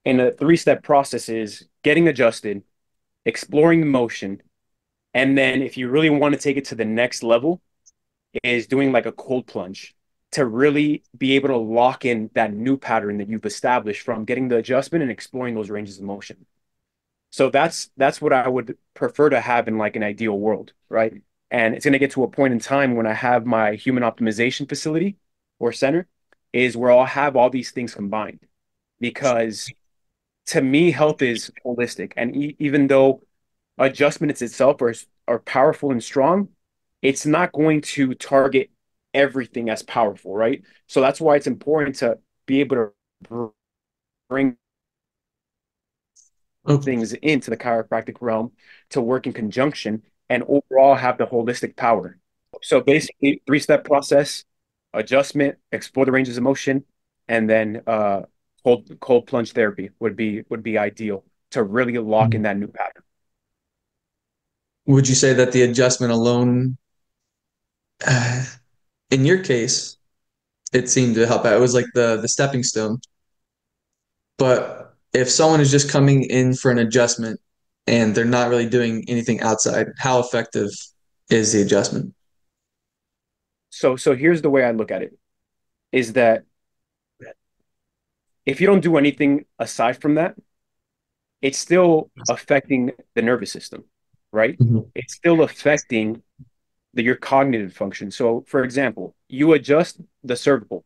Speaker 2: in a three-step process is getting adjusted, exploring the motion, and then if you really want to take it to the next level, is doing like a cold plunge to really be able to lock in that new pattern that you've established from getting the adjustment and exploring those ranges of motion. So that's what I would prefer to have in like an ideal world, right? And it's going to get to a point in time when I have my human optimization facility or center is where I'll have all these things combined. Because to me, health is holistic, and even though adjustments itself are powerful and strong, it's not going to target everything as powerful, right? So that's why it's important to be able to bring
Speaker 1: Oh,
Speaker 2: things into the chiropractic realm to work in conjunction and overall have the holistic power. So basically, three-step process: adjustment, explore the ranges of motion, and then cold plunge therapy would be ideal to really lock in
Speaker 1: mhm.
Speaker 2: that new pattern.
Speaker 1: Would you say that the adjustment alone, uh, in your case, it seemed to help out? It was like the stepping stone. But if someone is just coming in for an adjustment and they're not really doing anything outside, how effective is the adjustment?
Speaker 2: So here's the way I look at it: is that if you don't do anything aside from that, it's still affecting the nervous system, right?
Speaker 1: Mhm.
Speaker 2: It's still affecting your cognitive function. So, for example, you adjust the cervical,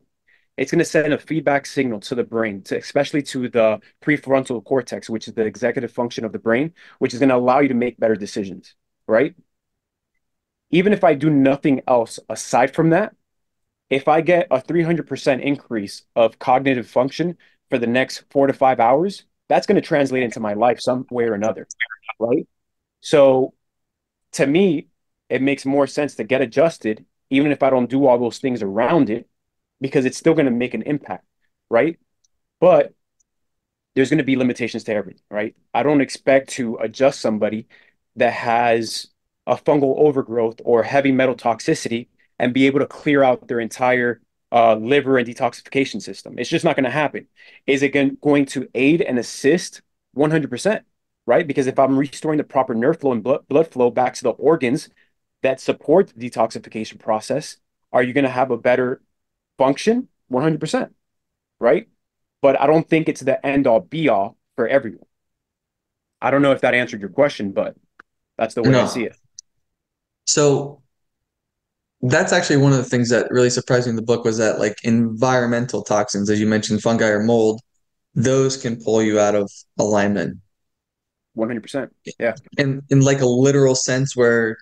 Speaker 2: it's going to send a feedback signal to the brain, especially to the prefrontal cortex, which is the executive function of the brain, which is going to allow you to make better decisions, right? Even if I do nothing else aside from that, if I get a 300% increase of cognitive function for the next 4 to 5 hours, that's going to translate into my life some way or another, right? So to me, it makes more sense to get adjusted, even if I don't do all those things around it, because it's still going to make an impact, right? But there's going to be limitations to everything, right? I don't expect to adjust somebody that has a fungal overgrowth or heavy metal toxicity and be able to clear out their entire liver and detoxification system. It's just not going to happen. Is it going to aid and assist 100%, right? Because if I'm restoring the proper nerve flow and blood flow back to the organs that support the detoxification process, are you going to have a better function? 100%, right? But I don't think it's the end all be all for everyone. I don't know if that answered your question, but that's the way I see
Speaker 1: No.
Speaker 2: it.
Speaker 1: So that's actually one of the things that really surprised me in the book was that like environmental toxins, as you mentioned, fungi or mold, those can pull you out of alignment
Speaker 2: 100%. Yeah.
Speaker 1: in like a literal sense where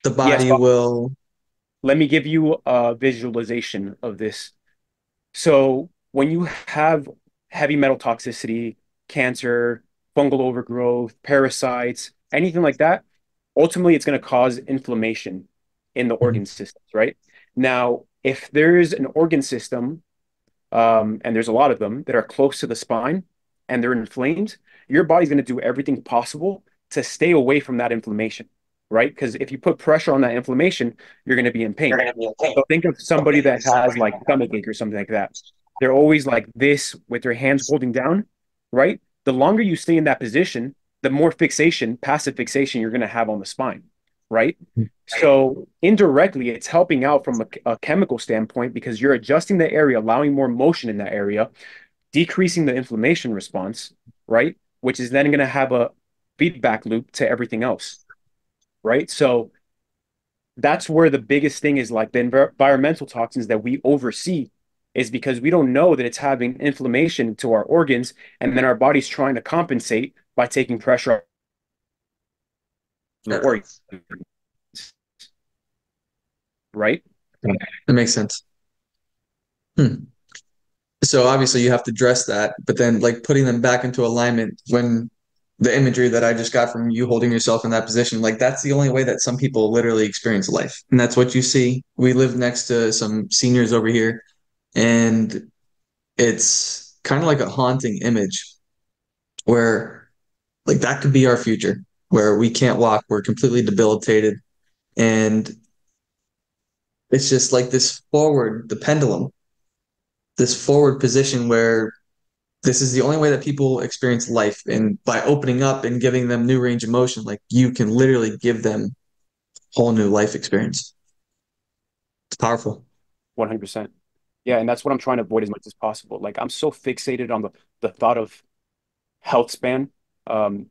Speaker 1: the
Speaker 2: Yes.
Speaker 1: body will.
Speaker 2: let me give you a visualization of this. So when you have heavy metal toxicity, cancer, fungal overgrowth, parasites, anything like that, ultimately it's going to cause inflammation in the
Speaker 1: Mhm.
Speaker 2: organ systems, right? Now, if there's an organ system, and there's a lot of them that are close to the spine and they're inflamed, your body's going to do everything possible to stay away from that inflammation, right? Because if you put pressure on that inflammation, you're going to be in
Speaker 1: You're
Speaker 2: pain.
Speaker 1: going to be okay.
Speaker 2: So think of
Speaker 1: So
Speaker 2: somebody
Speaker 1: think of
Speaker 2: that has
Speaker 1: somebody
Speaker 2: like stomach ache or something like that. They're always like this with their hands holding down, right? The longer you stay in that position, the more fixation, passive fixation you're going to have on the spine, right? So indirectly, it's helping out from a chemical standpoint because you're adjusting the area, allowing more motion in that area, decreasing the inflammation response, right? Which is then going to have a feedback loop to everything else, right? So that's where the biggest thing is like the environmental toxins that we oversee is because we don't know that it's having inflammation to our organs, and then our body's trying to compensate by taking pressure on the
Speaker 1: Yeah,
Speaker 2: organs, right?
Speaker 1: that makes sense. Hmm. So obviously you have to address that, but then like putting them back into alignment when the imagery that I just got from you holding yourself in that position, like that's the only way that some people literally experience life. And that's what you see. We live next to some seniors over here, and it's kind of like a haunting image where like that could be our future, where we can't walk, we're completely debilitated, and it's just like this forward, the pendulum, this forward position where this is the only way that people experience life. And by opening up and giving them new range of motion, like you can literally give them whole new life experience. It's powerful.
Speaker 2: 100%. Yeah, and that's what I'm trying to avoid as much as possible. Like I'm so fixated on the thought of health span, um,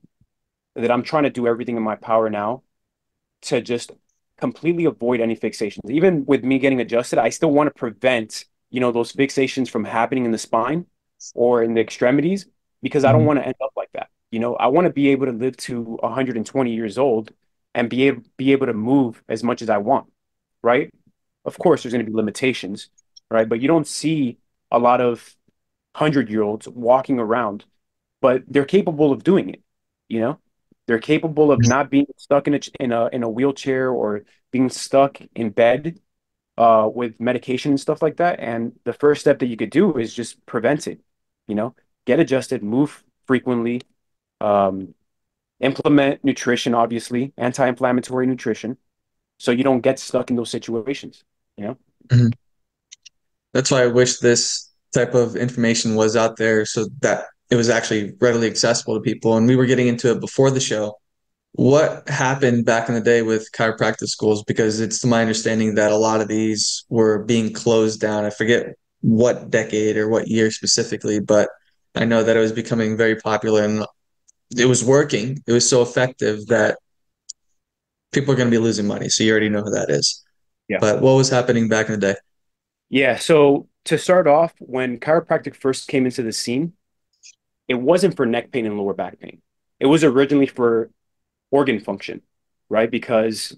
Speaker 2: that I'm trying to do everything in my power now to just completely avoid any fixations. Even with me getting adjusted, I still want to prevent, those fixations from happening in the spine or in the extremities because I don't
Speaker 1: Mhm.
Speaker 2: want to end up like that. I want to be able to live to 120 years old and be able to move as much as I want, right? Of course, there's going to be limitations, right? But you don't see a lot of 100-year-olds walking around, but they're capable of doing it, you know? They're capable of not being stuck in a wheelchair or being stuck in bed with medication and stuff like that. And the first step that you could do is just prevent it, you know, get adjusted, move frequently, um, implement nutrition, obviously, anti-inflammatory nutrition, so you don't get stuck in those situations, you know?
Speaker 1: Mhm. That's why I wish this type of information was out there so that it was actually readily accessible to people. And we were getting into it before the show. What happened back in the day with chiropractic schools? Because it's to my understanding that a lot of these were being closed down. I forget what decade or what year specifically, but I know that it was becoming very popular and it was working. It was so effective that people are going to be losing money. So you already know who that is.
Speaker 2: Yeah.
Speaker 1: But what was happening back in the day?
Speaker 2: Yeah. So to start off, when chiropractic first came into the scene, it wasn't for neck pain and lower back pain. It was originally for organ function, right? Because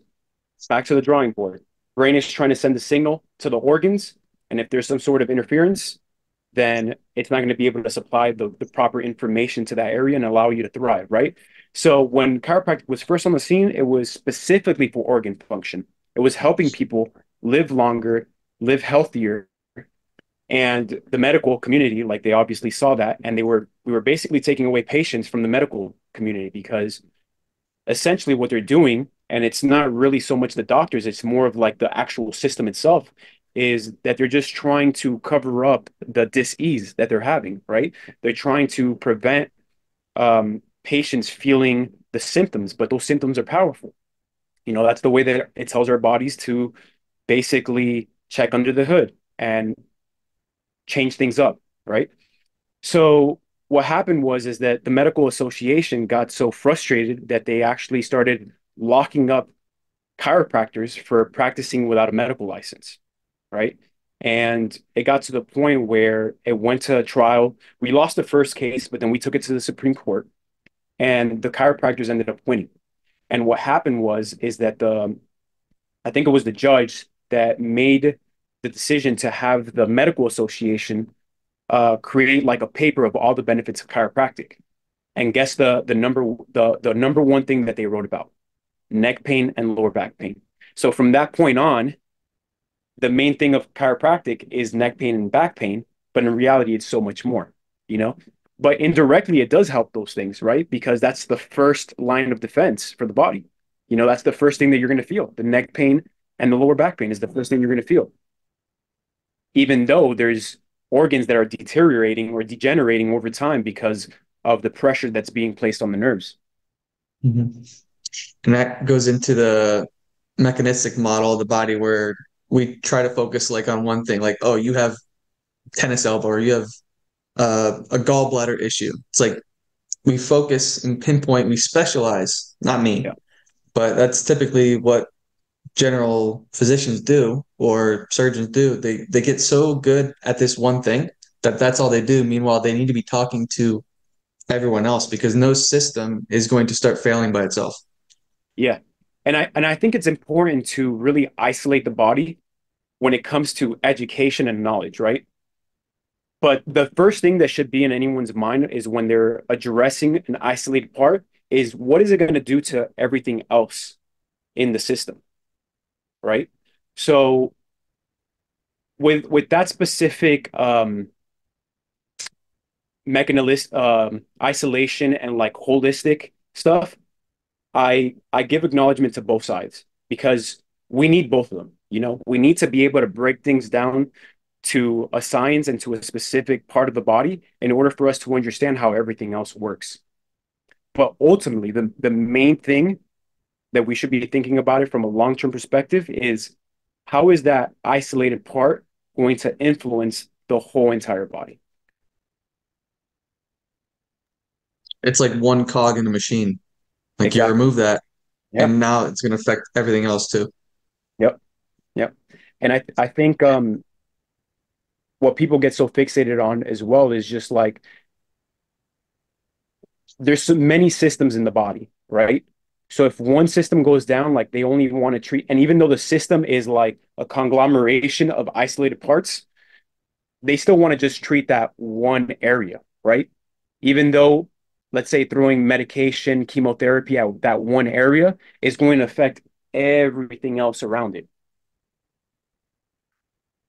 Speaker 2: back to the drawing board, brain is trying to send a signal to the organs, and if there's some sort of interference, then it's not going to be able to supply the proper information to that area and allow you to thrive, right? So when chiropractic was first on the scene, it was specifically for organ function. It was helping people live longer, live healthier, and the medical community, like they obviously saw that, and we were basically taking away patients from the medical community because essentially what they're doing, and it's not really so much the doctors, it's more of like the actual system itself, is that they're just trying to cover up the dis-ease that they're having, right? They're trying to prevent patients feeling the symptoms, but those symptoms are powerful. That's the way that it tells our bodies to basically check under the hood and change things up, right? So what happened was is that the medical association got so frustrated that they actually started locking up chiropractors for practicing without a medical license, right? And it got to the point where it went to trial. We lost the first case, but then we took it to the Supreme Court, and the chiropractors ended up winning. And what happened was is that I think it was the judge that made the decision to have the medical association create like a paper of all the benefits of chiropractic. And guess the number one thing that they wrote about: neck pain and lower back pain. So from that point on, the main thing of chiropractic is neck pain and back pain, but in reality, it's so much more, you know? But indirectly, it does help those things, right? Because that's the first line of defense for the body. That's the first thing that you're going to feel. The neck pain and the lower back pain is the first thing you're going to feel, even though there's organs that are deteriorating or degenerating over time because of the pressure that's being placed on the nerves.
Speaker 1: Mhm. And that goes into the mechanistic model of the body where we try to focus like on one thing, like, oh, you have tennis elbow or you have a gallbladder issue. It's like we focus and pinpoint, we specialize, not
Speaker 2: Yeah.
Speaker 1: me, but that's typically what general physicians do or surgeons do. They get so good at this one thing that that's all they do. Meanwhile, they need to be talking to everyone else because no system is going to start failing by itself.
Speaker 2: Yeah. And I think it's important to really isolate the body when it comes to education and knowledge, right? But the first thing that should be in anyone's mind is when they're addressing an isolated part is what is it going to do to everything else in the system, right? So with that specific mechanism isolation and like holistic stuff, I give acknowledgement to both sides because we need both of them. We need to be able to break things down to a science and to a specific part of the body in order for us to understand how everything else works. But ultimately, the main thing that we should be thinking about it from a long-term perspective is how is that isolated part going to influence the whole entire body?
Speaker 1: It's like one cog in the machine. Like you
Speaker 2: Exactly.
Speaker 1: remove that,
Speaker 2: Yeah.
Speaker 1: and now it's going to affect everything else too.
Speaker 2: Yep. Yep. And I think what people get so fixated on as well is just like there's so many systems in the body, right? So if one system goes down, like they only want to treat, and even though the system is like a conglomeration of isolated parts, they still want to just treat that one area, right? Even though, let's say, throwing medication, chemotherapy at that one area is going to affect everything else around it.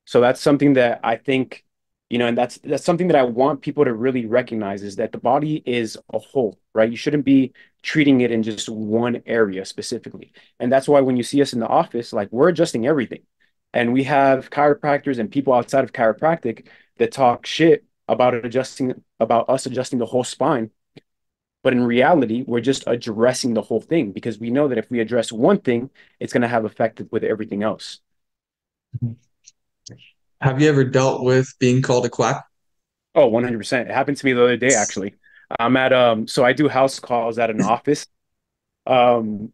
Speaker 2: So that's something that I think, and that's something that I want people to really recognize is that the body is a whole, right? You shouldn't be treating it in just one area specifically. And that's why when you see us in the office, like we're adjusting everything. And we have chiropractors and people outside of chiropractic that talk shit about us adjusting the whole spine. But in reality, we're just addressing the whole thing because we know that if we address one thing, it's going to have effect with everything else.
Speaker 1: Have you ever dealt with being called a quack?
Speaker 2: Oh, 100%. It happened to me the other day, actually. So I do house calls at an office. Um,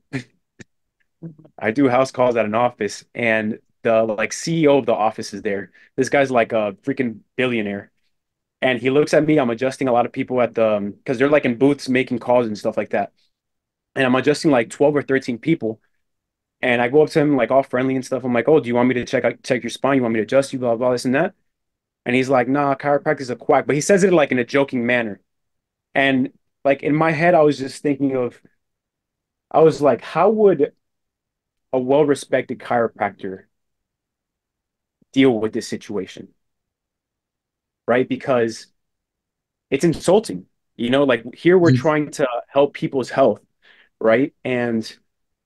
Speaker 2: I do house calls at an office, and the like CEO of the office is there. This guy's like a freaking billionaire. And he looks at me. I'm adjusting a lot of people at the because they're like in booths making calls and stuff like that. And I'm adjusting like 12 or 13 people. And I go up to him like all friendly and stuff. I'm like, "Oh, do you want me to check your spine? You want me to adjust you, blah, blah, this and that?" And he's like, "Nah, chiropractic is a quack." But he says it like in a joking manner. And like in my head, I was like, how would a well-respected chiropractor deal with this situation? Right? Because it's insulting. Like here we're
Speaker 1: Mhm.
Speaker 2: trying to help people's health, right? And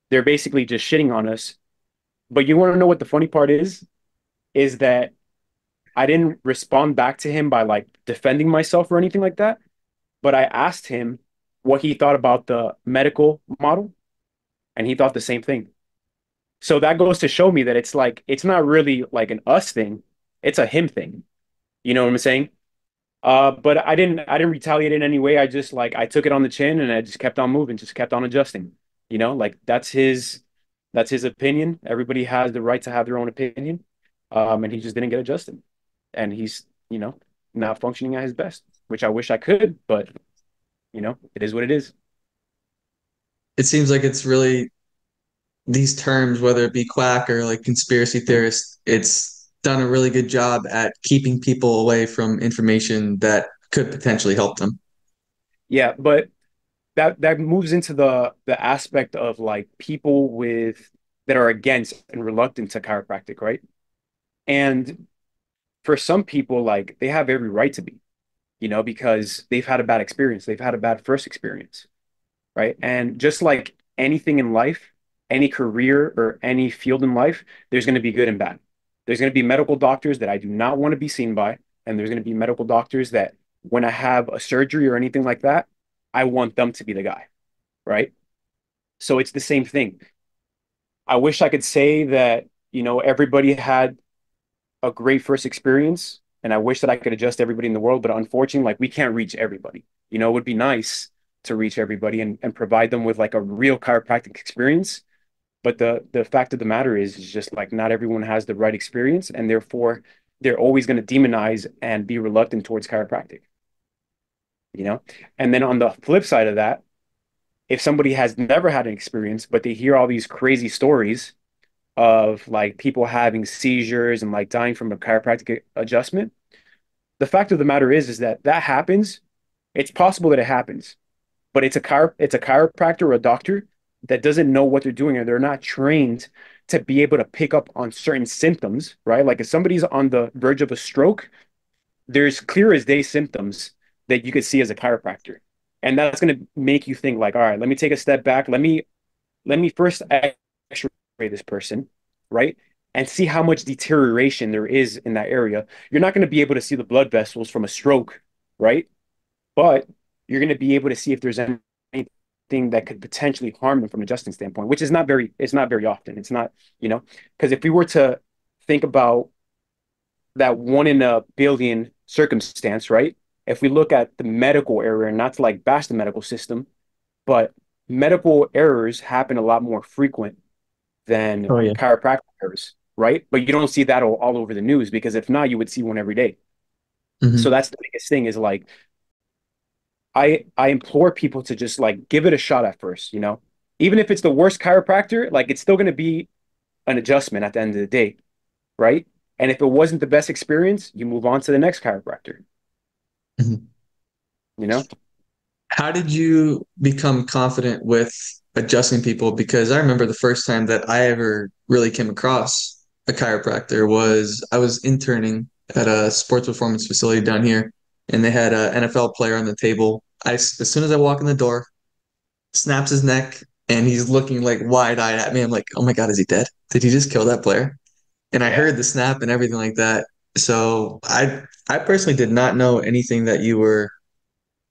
Speaker 2: they're basically just shitting on us. But you want to know what the funny part is? Is that I didn't respond back to him by like defending myself or anything like that. But I asked him what he thought about the medical model, and he thought the same thing. So that goes to show me that it's like it's not really like an us thing, it's a him thing. You know what I'm saying? But I didn't retaliate in any way. I just like I took it on the chin and I just kept on moving, just kept on adjusting. Like that's his opinion. Everybody has the right to have their own opinion. And he just didn't get adjusted. And he's, not functioning at his best, which I wish I could, but it is what it is.
Speaker 1: It seems like it's really these terms, whether it be quack or like conspiracy theorists, it's done a really good job at keeping people away from information that could potentially help them.
Speaker 2: Yeah, but that moves into the aspect of like people with that are against and reluctant to chiropractic, right? And for some people, like they have every right to be, because they've had a bad experience. They've had a bad first experience, right? And just like anything in life, any career or any field in life, there's going to be good and bad. There's going to be medical doctors that I do not want to be seen by, and there's going to be medical doctors that when I have a surgery or anything like that, I want them to be the guy, right? So it's the same thing. I wish I could say that, everybody had a great first experience, and I wish that I could adjust everybody in the world, but unfortunately, like we can't reach everybody. It would be nice to reach everybody and provide them with like a real chiropractic experience. But the fact of the matter is just like not everyone has the right experience, and therefore they're always going to demonize and be reluctant towards chiropractic, you know? And then on the flip side of that, if somebody has never had an experience, but they hear all these crazy stories of like people having seizures and like dying from a chiropractic adjustment, the fact of the matter is that that happens. It's possible that it happens, but it's a chiropractor or a doctor that doesn't know what they're doing, or they're not trained to be able to pick up on certain symptoms, right? Like if somebody's on the verge of a stroke, there's clear as day symptoms that you could see as a chiropractor. And that's going to make you think like, all right, let me take a step back. Let me first x-ray this person, right? And see how much deterioration there is in that area. You're not going to be able to see the blood vessels from a stroke, right? But you're going to be able to see if there's anything that could potentially harm them from an adjusting standpoint, which is it's not very often. It's not, because if we were to think about that 1 in a billion circumstance, right? If we look at the medical area, and not to like bash the medical system, but medical errors happen a lot more frequent than
Speaker 1: Oh yeah.
Speaker 2: chiropractic errors, right? But you don't see that all over the news, because if not, you would see one every day. So
Speaker 1: Hmm.
Speaker 2: that's the biggest thing is like I implore people to just like give it a shot at first, even if it's the worst chiropractor, like it's still going to be an adjustment at the end of the day, right? And if it wasn't the best experience, you move on to the next chiropractor,
Speaker 1: Hmm.
Speaker 2: you know?
Speaker 1: How did you become confident with adjusting people? Because I remember the first time that I ever really came across a chiropractor was I was interning at a sports performance facility down here, and they had an NFL player on the table. As soon as I walk in the door, snaps his neck, and he's looking like wide-eyed at me. I'm like, oh my God, is he dead? Did he just kill that player? And I
Speaker 2: Yeah.
Speaker 1: heard the snap and everything like that. So I personally did not know anything that you were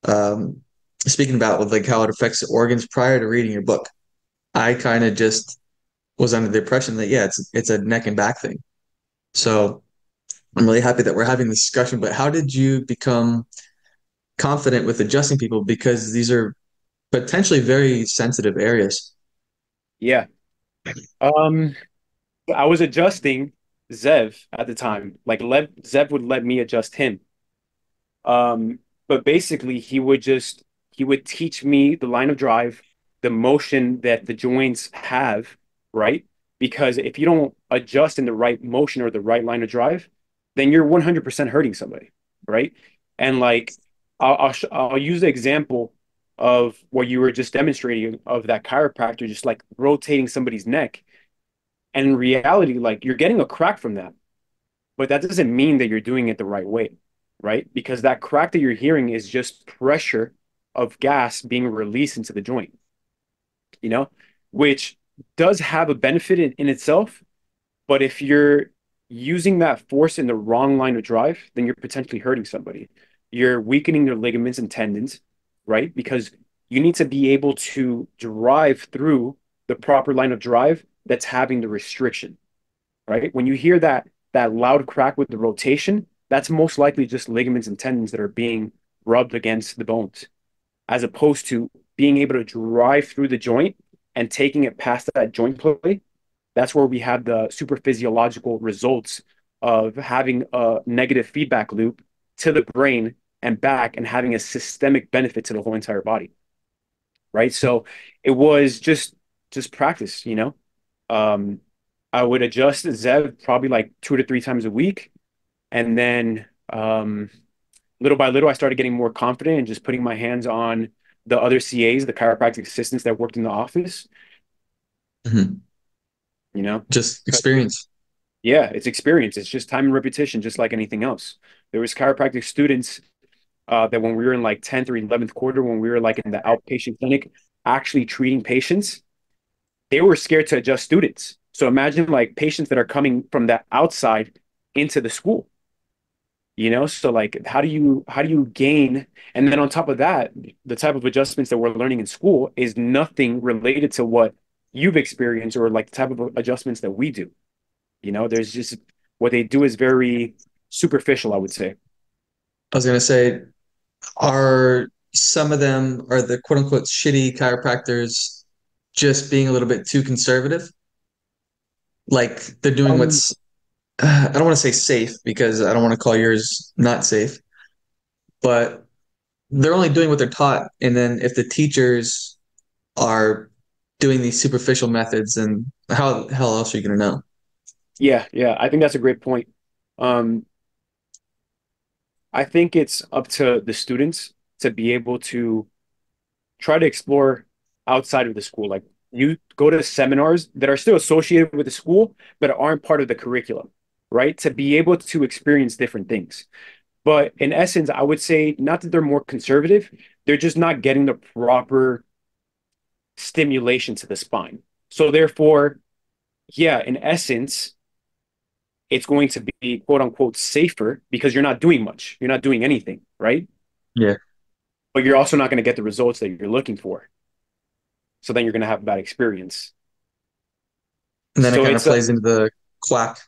Speaker 1: um, speaking about with like how it affects the organs prior to reading your book. I kind of just was under the impression that yeah, it's a neck and back thing. So I'm really happy that we're having this discussion. But how did you become confident with adjusting people? Because these are potentially very sensitive areas.
Speaker 2: Yeah. Um, I was adjusting Zev at the time. Like Zev would let me adjust him. But basically he would teach me the line of drive, the motion that the joints have, right? Because if you don't adjust in the right motion or the right line of drive, then you're 100% hurting somebody, right? And like I'll use the example of what you were just demonstrating of that chiropractor just like rotating somebody's neck. And in reality, like you're getting a crack from that, but that doesn't mean that you're doing it the right way, right? Because that crack that you're hearing is just pressure of gas being released into the joint, you know, which does have a benefit in itself. But if you're using that force in the wrong line of drive, then you're potentially hurting somebody. You're weakening their ligaments and tendons, right? Because you need to be able to drive through the proper line of drive that's having the restriction, right? When you hear that loud crack with the rotation, that's most likely just ligaments and tendons that are being rubbed against the bones, as opposed to being able to drive through the joint and taking it past that joint play. That's where we have the super physiological results of having a negative feedback loop to the brain and back and having a systemic benefit to the whole entire body, right? So it was just practice, Um, I would adjust Zev probably like 2 to 3 times a week. And then little by little, I started getting more confident and just putting my hands on the other CAs, the chiropractic assistants that worked in the office,
Speaker 1: Mhm.
Speaker 2: you know?
Speaker 1: Just experience.
Speaker 2: Yeah, it's experience. It's just time and repetition, just like anything else. There was chiropractic students that when we were in like 10th or 11th quarter, when we were like in the outpatient clinic, actually treating patients, they were scared to adjust students. So imagine like patients that are coming from the outside into the school, so like how do you gain, and then on top of that, the type of adjustments that we're learning in school is nothing related to what you've experienced or like the type of adjustments that we do. There's just what they do is very superficial, I would say.
Speaker 1: I was gonna say, are some of them, are the quote unquote shitty chiropractors just being a little bit too conservative? Like they're doing
Speaker 2: Um,
Speaker 1: what's I don't want to say safe because I don't want to call yours not safe, but they're only doing what they're taught. And then if the teachers are doing these superficial methods, and how the hell else are you going to know?
Speaker 2: yeah, yeah, I think that's a great point. Um, I think it's up to the students to be able to try to explore outside of the school. Like you go to seminars that are still associated with the school, but aren't part of the curriculum, right? To be able to experience different things. But in essence, I would say not that they're more conservative, they're just not getting the proper stimulation to the spine. So therefore, yeah, in essence, it's going to be quote unquote safer because you're not doing much. You're not doing anything, right?
Speaker 1: Yeah.
Speaker 2: But you're also not going to get the results that you're looking for. So then you're going to have a bad experience.
Speaker 1: And then it
Speaker 2: So
Speaker 1: kind of
Speaker 2: it's a
Speaker 1: plays into the quack.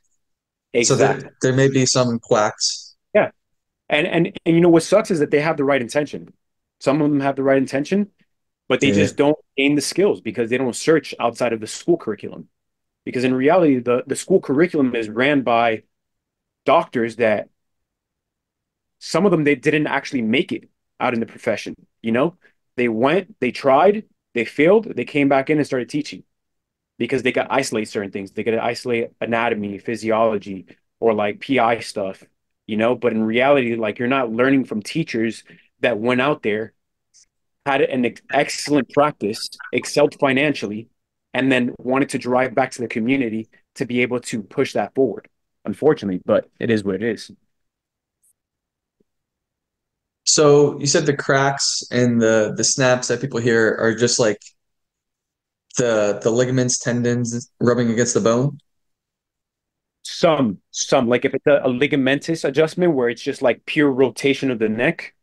Speaker 1: So
Speaker 2: exact.
Speaker 1: there may be some quacks.
Speaker 2: Yeah. And what sucks is that they have the right intention. Some of them have the right intention, but they
Speaker 1: Yeah.
Speaker 2: just don't gain the skills because they don't search outside of the school curriculum. Because in reality, the school curriculum is ran by doctors that some of them they didn't actually make it out in the profession. They went, they tried, they failed, they came back in and started teaching because they got to isolate certain things. They got to isolate anatomy, physiology, or like PI stuff. But in reality, like you're not learning from teachers that went out there, had an excellent practice, excelled financially, and then wanted to drive back to the community to be able to push that forward. Unfortunately, but it is what it is.
Speaker 1: So you said the cracks and the snaps that people hear are just like the ligaments, tendons rubbing against the bone.
Speaker 2: Some like if it's a ligamentous adjustment where it's just like pure rotation of the neck,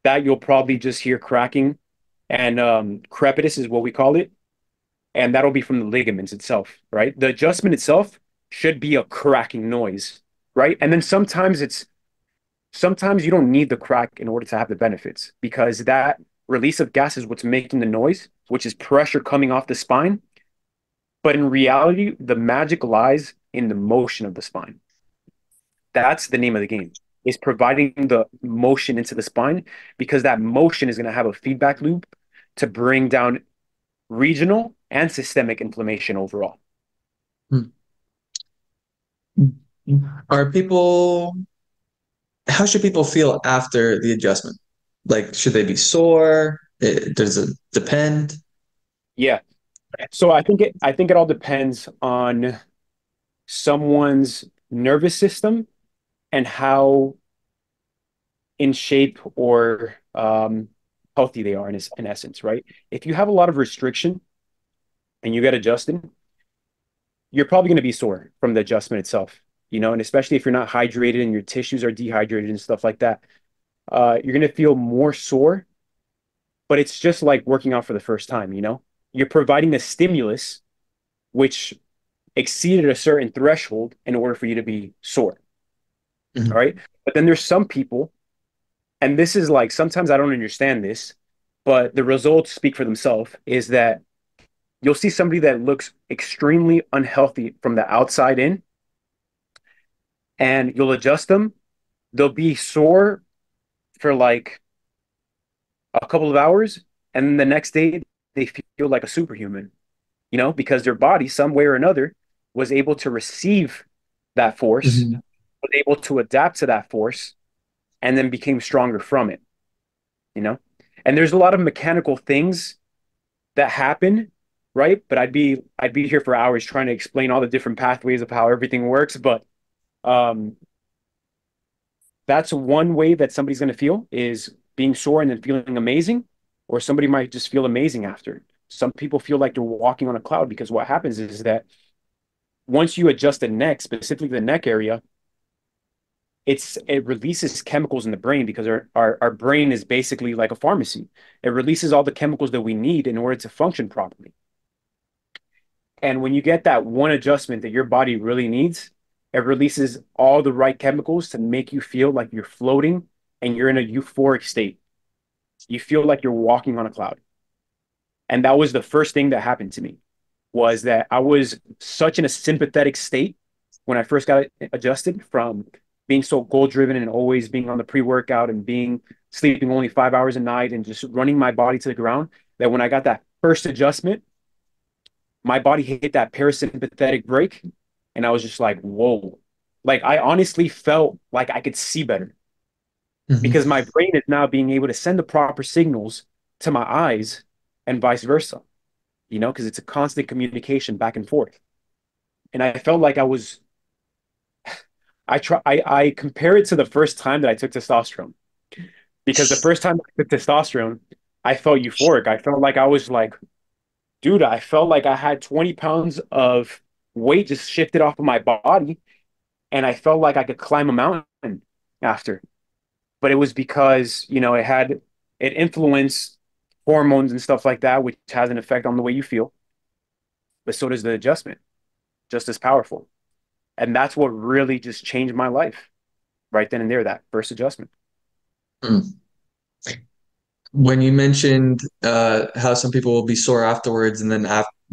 Speaker 2: that you'll probably just hear cracking, and crepitus is what we call it, and that'll be from the ligaments itself, right? The adjustment itself should be a cracking noise, right? And then sometimes you don't need the crack in order to have the benefits because that release of gas is what's making the noise, which is pressure coming off the spine. But in reality, the magic lies in the motion of the spine. That's the name of the game. Is providing the motion into the spine because that motion is going to have a feedback loop to bring down regional and systemic inflammation overall.
Speaker 1: Hmm. Are people, how should people feel after the adjustment? Like, should they be sore? Does it depend?
Speaker 2: Yeah. So I think it all depends on someone's nervous system and how in shape or healthy they are in essence, right? If you have a lot of restriction and you get adjusted, you're probably going to be sore from the adjustment itself, and especially if you're not hydrated and your tissues are dehydrated and stuff like that, you're going to feel more sore, but it's just like working out for the first time. You're providing a stimulus which exceeded a certain threshold in order for you to be sore. All
Speaker 1: Mhm.
Speaker 2: right. But then there's some people, and this is like sometimes I don't understand this, but the results speak for themselves, is that you'll see somebody that looks extremely unhealthy from the outside in, and you'll adjust them. They'll be sore for like a couple of hours, and then the next day they feel like a superhuman. because their body, some way or another, was able to receive that force,
Speaker 1: Mhm.
Speaker 2: was able to adapt to that force, and then became stronger from it, you know? And there's a lot of mechanical things that happen, right? But I'd be here for hours trying to explain all the different pathways of how everything works. But um, that's one way that somebody's going to feel is being sore and then feeling amazing, or somebody might just feel amazing after. Some people feel like they're walking on a cloud because what happens is that once you adjust the neck, specifically the neck area, it releases chemicals in the brain because our brain is basically like a pharmacy. It releases all the chemicals that we need in order to function properly. And when you get that one adjustment that your body really needs, it releases all the right chemicals to make you feel like you're floating and you're in a euphoric state. You feel like you're walking on a cloud. And that was the first thing that happened to me was that I was such in a sympathetic state when I first got adjusted from being so goal driven and always being on the pre-workout and being sleeping only 5 hours a night and just running my body to the ground that when I got that first adjustment, my body hit that parasympathetic break and I was just like, whoa. Like I honestly felt like I could see better
Speaker 1: Mhm.
Speaker 2: because my brain is now being able to send the proper signals to my eyes and vice versa, because it's a constant communication back and forth. And I felt like I compare it to the first time that I took testosterone because the first time I took testosterone, I felt euphoric. I felt like I was like, dude, I felt like I had 20 pounds of weight just shifted off of my body and I felt like I could climb a mountain after. But it was because, it influenced hormones and stuff like that, which has an effect on the way you feel. But so does the adjustment, just as powerful. And that's what really just changed my life right then and there, that first adjustment.
Speaker 1: Mm. When you mentioned how some people will be sore afterwards, and then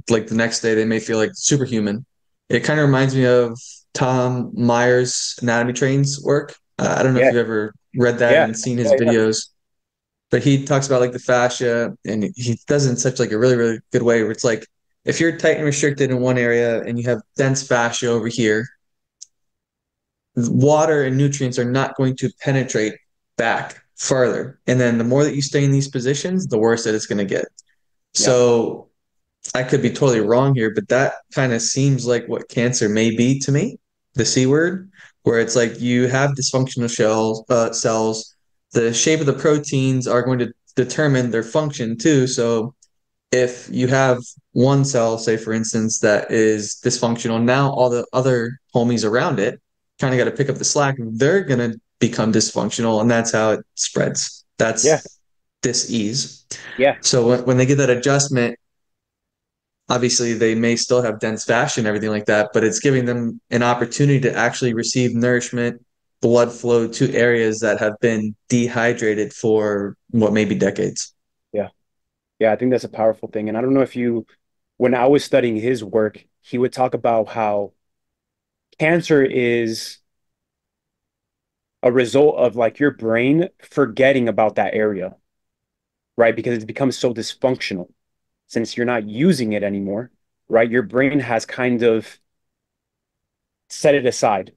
Speaker 1: like the next day they may feel like superhuman, it kind of reminds me of Tom Myers' Anatomy Trains work. I don't know if
Speaker 2: Yeah,
Speaker 1: you've ever read that
Speaker 2: yeah,
Speaker 1: and seen his
Speaker 2: yeah, yeah,
Speaker 1: videos, but he talks about like the fascia, and he does it in such like a really, really good way where it's like if you're tight and restricted in one area and you have dense fascia over here, water and nutrients are not going to penetrate back further. And then the more that you stay in these positions, the worse that it's going to get.
Speaker 2: yeah,
Speaker 1: So I could be totally wrong here, but that kind of seems like what cancer may be to me, the C word, where it's like you have dysfunctional cells. The shape of the proteins are going to determine their function too. So if you have one cell, say for instance, that is dysfunctional, now all the other homies around it kind of got to pick up the slack. They're going to become dysfunctional, and that's how it spreads.
Speaker 2: yeah,
Speaker 1: That's dis-ease.
Speaker 2: yeah,
Speaker 1: So when they get that adjustment, obviously they may still have dense fascia and everything like that, but it's giving them an opportunity to actually receive nourishment, blood flow to areas that have been dehydrated for what may be decades.
Speaker 2: yeah. Yeah, I think that's a powerful thing. And I don't know if when I was studying his work, he would talk about how cancer is a result of like your brain forgetting about that area, right? Because it's become so dysfunctional since you're not using it anymore, right? Your brain has kind of set it aside,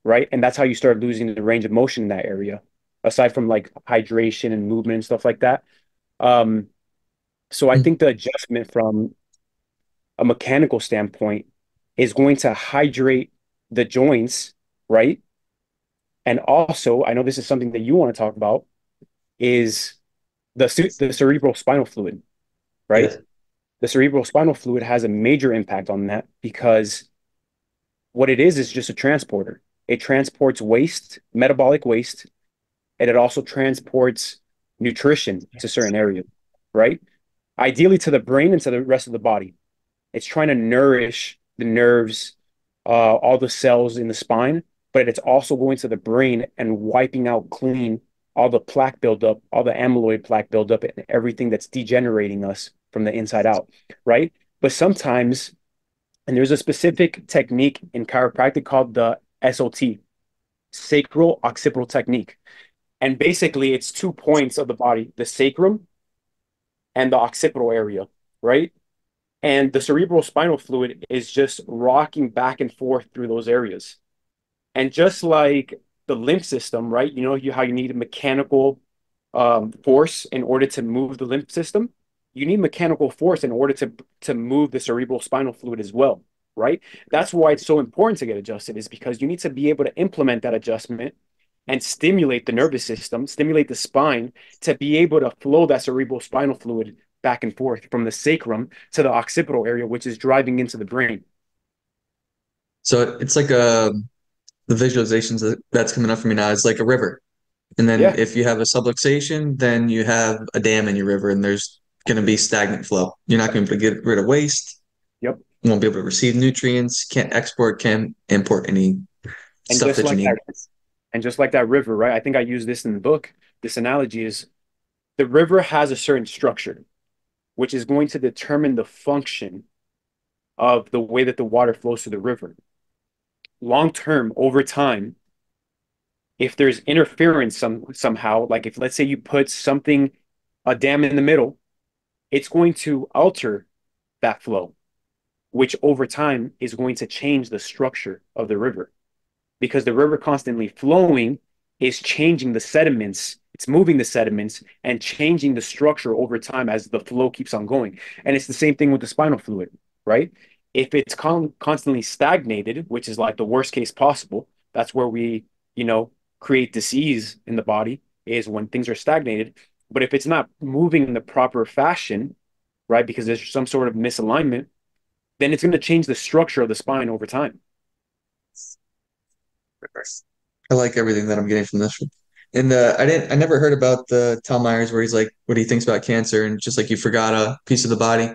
Speaker 2: right? And that's how you start losing the range of motion in that area, aside from like hydration and movement and stuff like that. Um, so I think the adjustment from a mechanical standpoint is going to hydrate the joints, right? And also, I know this is something that you want to talk about, is the cerebral spinal fluid, right?
Speaker 1: Yes.
Speaker 2: The cerebral spinal fluid has a major impact on that because what it is just a transporter. It transports waste, metabolic waste, and it also transports nutrition to certain areas, right? Ideally to the brain and to the rest of the body. It's trying to nourish the nerves, all the cells in the spine, but it's also going to the brain and wiping out clean all the plaque buildup, all the amyloid plaque buildup, and everything that's degenerating us from the inside out, right? But sometimes, and there's a specific technique in chiropractic called the SOT, sacral occipital technique. And basically, it's 2 points of the body, the sacrum and the occipital area, right? And the cerebrospinal fluid is just rocking back and forth through those areas. And just like the lymph system, right? You know how you need a mechanical force in order to move the lymph system. You need mechanical force in order to move the cerebral spinal fluid as well, right? That's why it's so important to get adjusted, is because you need to be able to implement that adjustment and stimulate the nervous system, stimulate the spine to be able to flow that cerebral spinal fluid back and forth from the sacrum to the occipital area, which is driving into the brain.
Speaker 1: So it's like the visualizations that's coming up for me now is like a river. And then
Speaker 2: Yeah.
Speaker 1: if you have a subluxation, then you have a dam in your river and there's going to be stagnant flow. You're not going to be able to get rid of waste.
Speaker 2: Yep.
Speaker 1: You won't be able to receive nutrients, can't export, can't import any
Speaker 2: And
Speaker 1: stuff
Speaker 2: just
Speaker 1: that you
Speaker 2: like that,
Speaker 1: need.
Speaker 2: and just like that river, right? I think I use this in the book. This analogy is the river has a certain structure, which is going to determine the function of the way that the water flows through the river. Long term, over time, if there's interference somehow, like if let's say you put something, a dam in the middle, it's going to alter that flow, which over time is going to change the structure of the river because the river constantly flowing is changing the sediments. It's moving the sediments and changing the structure over time as the flow keeps on going. And it's the same thing with the spinal fluid, right? If it's constantly stagnated, which is like the worst case possible, that's where we, you know, create disease in the body, is when things are stagnated. But if it's not moving in the proper fashion, right, because there's some sort of misalignment, then it's going to change the structure of the spine over time.
Speaker 1: I like everything that I'm getting from this. And I never heard about the Tom Myers where he's like, what he thinks about cancer, and just like you forgot a piece of the body.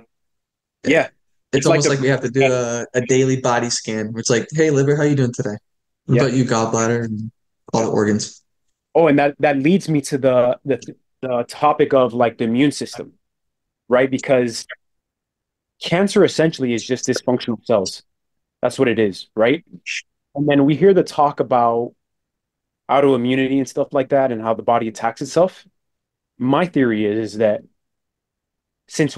Speaker 2: Yeah.
Speaker 1: It's
Speaker 2: It's like
Speaker 1: almost
Speaker 2: the,
Speaker 1: like we have to do a daily body scan. Where it's like, hey, liver, how you doing today? What
Speaker 2: yeah.
Speaker 1: about you, gallbladder, and all the
Speaker 2: Yeah.
Speaker 1: organs?
Speaker 2: Oh, and that leads me to the topic of like the immune system, right? Because cancer essentially is just dysfunctional cells. That's what it is, right? And then we hear the talk about autoimmunity and stuff like that and how the body attacks itself. My theory is that since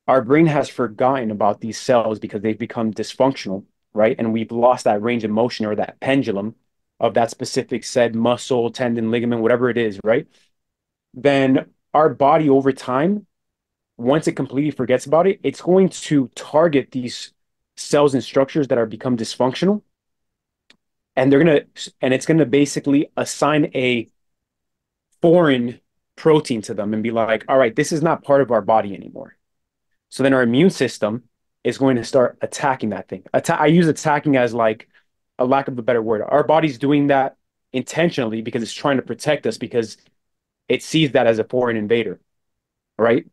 Speaker 2: our brain has forgotten about these cells because they've become dysfunctional, right? And we've lost that range of motion or that pendulum of that specific said muscle, tendon, ligament, whatever it is, right? Then our body over time, once it completely forgets about it, it's going to target these cells and structures that are become dysfunctional, and it's gonna basically assign a foreign protein to them and be like, all right, this is not part of our body anymore. So then our immune system is going to start attacking that thing. I use attacking as like a lack of a better word. Our body's doing that intentionally because it's trying to protect us because it sees that as a foreign invader, right?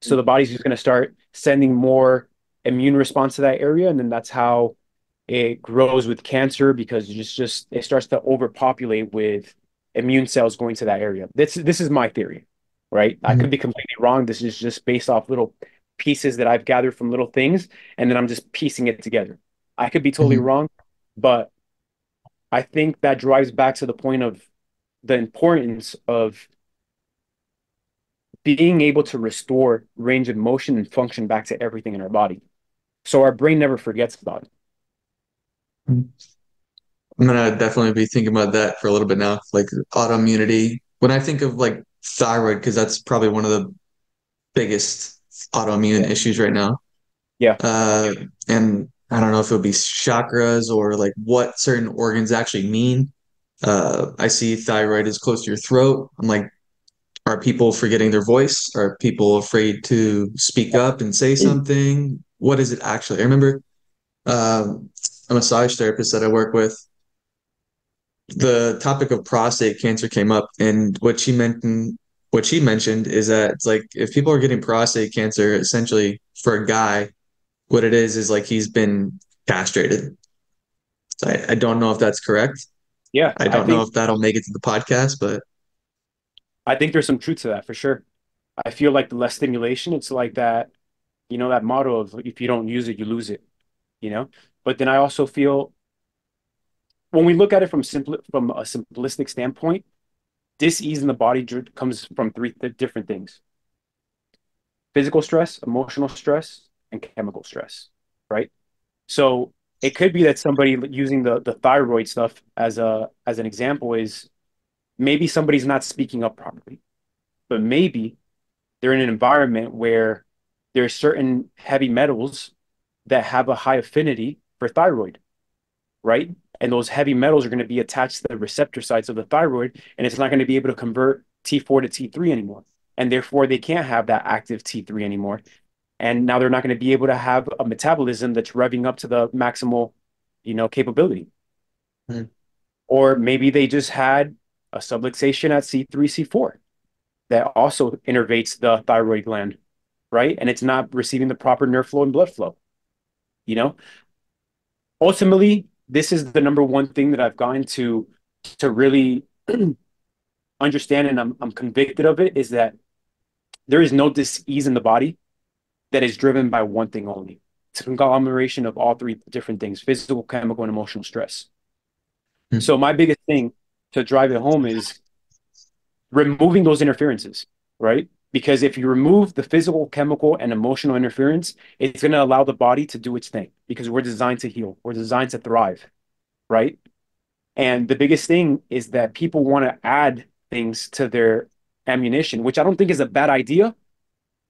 Speaker 2: So the body's just going to start sending more immune response to that area, and then that's how it grows with cancer because just it starts to overpopulate with immune cells going to that area. This is my theory, right? I could
Speaker 1: Mhm.
Speaker 2: be completely wrong. This is just based off little pieces that I've gathered from little things, and then I'm just piecing it together. I could be totally
Speaker 1: Mhm.
Speaker 2: wrong, but I think that drives back to the point of the importance of being able to restore range of motion and function back to everything in our body. So our brain never forgets about it.
Speaker 1: I'm gonna definitely be thinking about that for a little bit now, like autoimmunity. When I think of like thyroid, because that's probably one of the biggest autoimmune
Speaker 2: Yeah.
Speaker 1: issues right now.
Speaker 2: Yeah.
Speaker 1: Uh, and I don't know if it would be chakras or like what certain organs actually mean. I see thyroid is close to your throat. I'm like, are people forgetting their voice? Are people afraid to speak up and say something? What is it actually? I remember a massage therapist that I work with. The topic of prostate cancer came up, and what she mentioned is that it's like if people are getting prostate cancer, essentially for a guy, what it is like he's been castrated. So I don't know if that's correct.
Speaker 2: Yeah.
Speaker 1: I don't know if that'll make it to the podcast, but
Speaker 2: I think there's some truth to that for sure. I feel like the less stimulation, it's like that, that motto of if you don't use it, you lose it, you know? But then I also feel when we look at it from a simplistic standpoint, dis-ease in the body comes from three different things. physical stress, emotional stress, and chemical stress, right? So it could be that somebody using the thyroid stuff as an example is maybe somebody's not speaking up properly, but maybe they're in an environment where there's certain heavy metals that have a high affinity for thyroid, right? And those heavy metals are going to be attached to the receptor sites of the thyroid, and it's not going to be able to convert T4 to T3 anymore. And therefore, they can't have that active T3 anymore. And now they're not going to be able to have a metabolism that's revving up to the maximal, capability.
Speaker 1: Mhm.
Speaker 2: Or maybe they just had a subluxation at C3, C4 that also innervates the thyroid gland, right? And it's not receiving the proper nerve flow and blood flow, you know? Ultimately, this is the number one thing that I've gotten to really understand, and I'm convicted of it, is that there is no dis-ease in the body that is driven by one thing only. It's a conglomeration of all three different things: physical, chemical, and emotional stress. So my biggest thing to drive it home is removing those interferences, right? Because if you remove the physical, chemical, and emotional interference, it's going to allow the body to do its thing because we're designed to heal. We're designed to thrive, right? And the biggest thing is that people want to add things to their ammunition, which I don't think is a bad idea,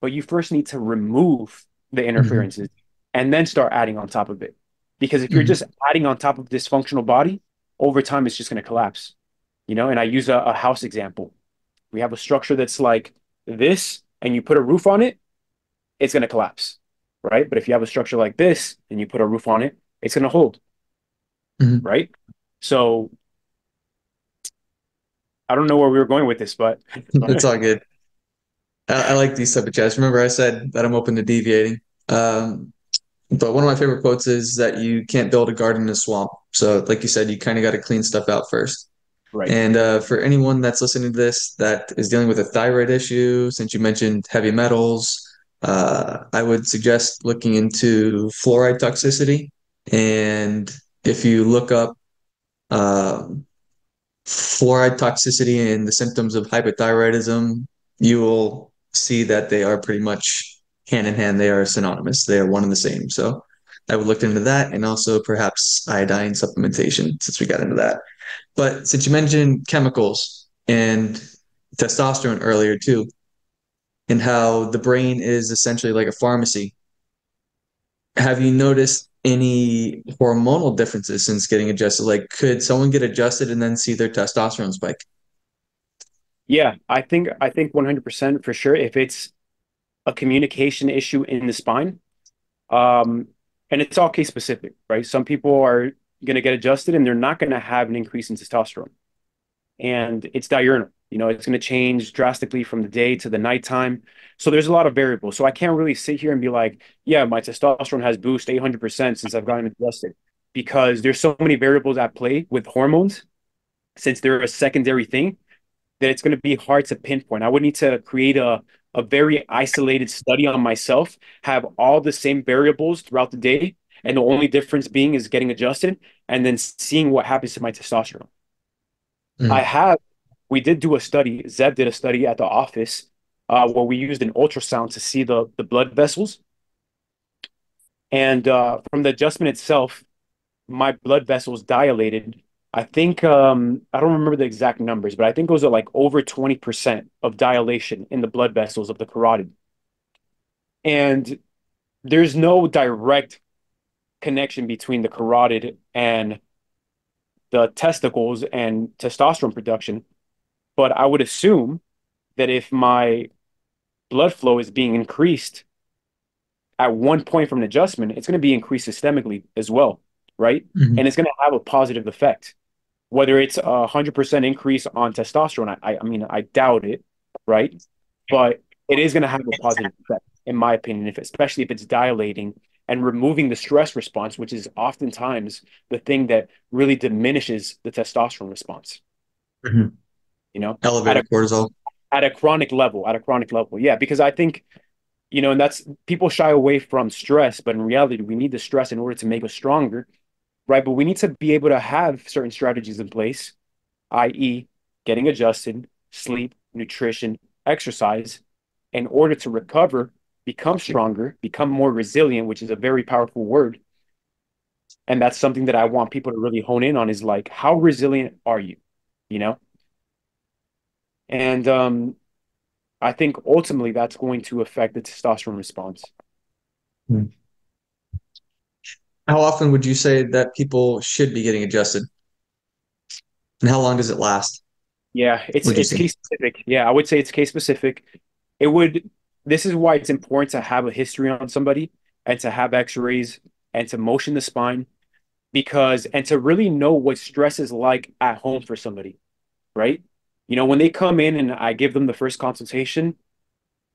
Speaker 2: but you first need to remove the
Speaker 1: Mhm.
Speaker 2: interferences and then start adding on top of it. Because if you're
Speaker 1: Mhm.
Speaker 2: just adding on top of dysfunctional body, over time it's just going to collapse. And I use a house example. We have a structure that's like this, and you put a roof on it, it's going to collapse, right? But if you have a structure like this and you put a roof on it, it's going to hold,
Speaker 1: Mhm.
Speaker 2: right? So I don't know where we were going with this, but
Speaker 1: It's all good. I like these type of chats. Remember, I said that I'm open to deviating. Um, but one of my favorite quotes is that you can't build a garden in a swamp. So, like you said, you kind of got to clean stuff out first.
Speaker 2: right.
Speaker 1: And for anyone that's listening to this that is dealing with a thyroid issue, since you mentioned heavy metals, I would suggest looking into fluoride toxicity. And if you look up um, fluoride toxicity and the symptoms of hypothyroidism, you will see that they are pretty much hand in hand. They are synonymous. They are one and the same. So I would look into that and also perhaps iodine supplementation since we got into that. But since you mentioned chemicals and testosterone earlier too, and how the brain is essentially like a pharmacy, have you noticed any hormonal differences since getting adjusted? Like, could someone get adjusted and then see their testosterone spike?
Speaker 2: Yeah, I think 100% for sure. If it's a communication issue in the spine, um, and it's all case specific, right? Some people are going to get adjusted and they're not going to have an increase in testosterone, and it's diurnal. It's going to change drastically from the day to the nighttime. So there's a lot of variables. So I can't really sit here and be like, yeah, my testosterone has boost 800% since I've gotten adjusted, because there's so many variables at play with hormones, since they're a secondary thing, that it's going to be hard to pinpoint. I would need to create a very isolated study on myself, have all the same variables throughout the day, and the only difference being is getting adjusted and then seeing what happens to my testosterone. I
Speaker 1: Mm.
Speaker 2: have, we did do a study. Zeb did a study at the office where we used an ultrasound to see the blood vessels. And from the adjustment itself, my blood vessels dilated. I think I don't remember the exact numbers, but I think it was like over 20% of dilation in the blood vessels of the carotid. And there's no direct connection between the carotid and the testicles and testosterone production. But I would assume that if my blood flow is being increased at one point from an adjustment, it's going to be increased systemically as well, right?
Speaker 1: Mhm.
Speaker 2: And it's going to have a positive effect. Whether it's 100% increase on testosterone, I mean, I doubt it, right? But it is going to have a positive effect, in my opinion, especially if it's dilating and removing the stress response, which is oftentimes the thing that really diminishes the testosterone response,
Speaker 1: Mhm.
Speaker 2: you know, at a
Speaker 1: Elevated cortisol.
Speaker 2: at a chronic level. Yeah, because I think, and that's, people shy away from stress, but in reality, we need the stress in order to make us stronger, right? But we need to be able to have certain strategies in place, i.e., getting adjusted, sleep, nutrition, exercise, in order to recover become stronger, become more resilient, which is a very powerful word. And that's something that I want people to really hone in on is like, how resilient are you? You know? And I think ultimately that's going to affect the testosterone response.
Speaker 1: Hmm. How often would you say that people should be getting adjusted? And how long does it last,
Speaker 2: Yeah,
Speaker 1: would you
Speaker 2: it's
Speaker 1: say?
Speaker 2: case specific. Yeah, I would say it's case specific. It would, this is why it's important to have a history on somebody and to have x-rays and to motion the spine because, and to really know what stress is like at home for somebody, right? You know, when they come in and I give them the first consultation,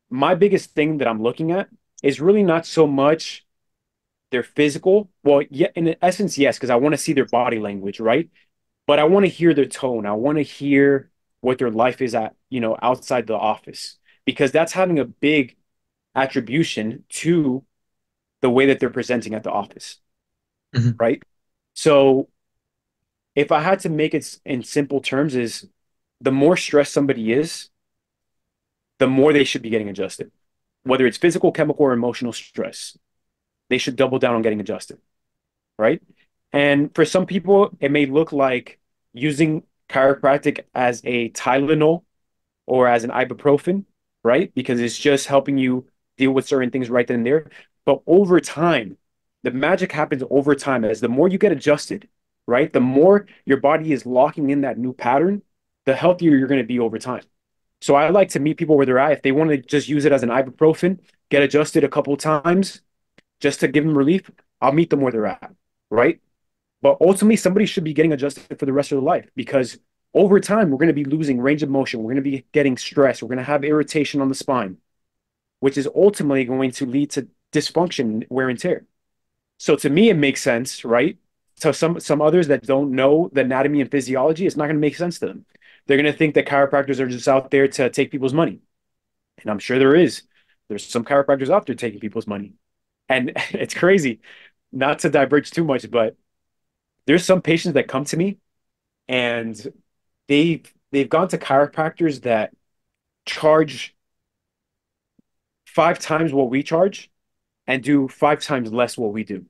Speaker 2: my biggest thing that I'm looking at is really not so much their physical. Well, yeah, in essence, yes, because I want to see their body language, right? But I want to hear their tone. I want to hear what their life is at, you know, outside the office, because that's having a big attribution to the way that they're presenting at the office,
Speaker 1: Mhm.
Speaker 2: right? So if I had to make it in simple terms, is the more stressed somebody is, the more they should be getting adjusted. Whether it's physical, chemical, or emotional stress, they should double down on getting adjusted, right? And for some people, it may look like using chiropractic as a Tylenol or as an ibuprofen, right? Because it's just helping you deal with certain things right then and there. But over time, the magic happens over time as the more you get adjusted, right? The more your body is locking in that new pattern, the healthier you're going to be over time. So I like to meet people where they're at. If they want to just use it as an ibuprofen, get adjusted a couple of times just to give them relief, I'll meet them where they're at, right? But ultimately, somebody should be getting adjusted for the rest of their life because over time, we're going to be losing range of motion. We're going to be getting stress. We're going to have irritation on the spine, which is ultimately going to lead to dysfunction, wear and tear. So to me, it makes sense, right? So some others that don't know the anatomy and physiology, it's not going to make sense to them. They're going to think that chiropractors are just out there to take people's money, and I'm sure there is. There's some chiropractors out there taking people's money, and it's crazy. Not to diverge too much, but there's some patients that come to me and they've gone to chiropractors that charge 5 times what we charge and do 5 times less what we do.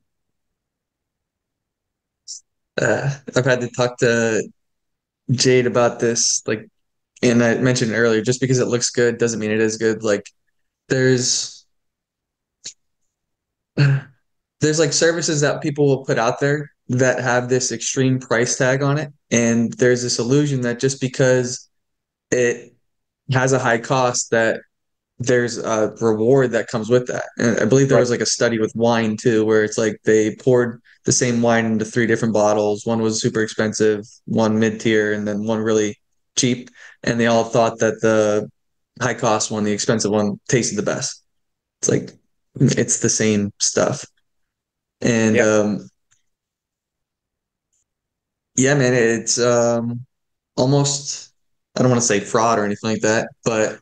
Speaker 1: I've had to talk to Jade about this, like, and I mentioned it earlier, just because it looks good doesn't mean it is good. Like, there's there's like services that people will put out there that have this extreme price tag on it, and there's this illusion that just because it has a high cost that there's a reward that comes with that. And I believe there
Speaker 2: Right.
Speaker 1: was like a study with wine too, where it's like they poured the same wine into three different bottles. One was super expensive, one mid-tier, and then one really cheap. And they all thought that the high cost one, the expensive one, tasted the best. It's like it's the same stuff. And
Speaker 2: Yeah.
Speaker 1: yeah, man, it's almost, I don't want to say fraud or anything like that, but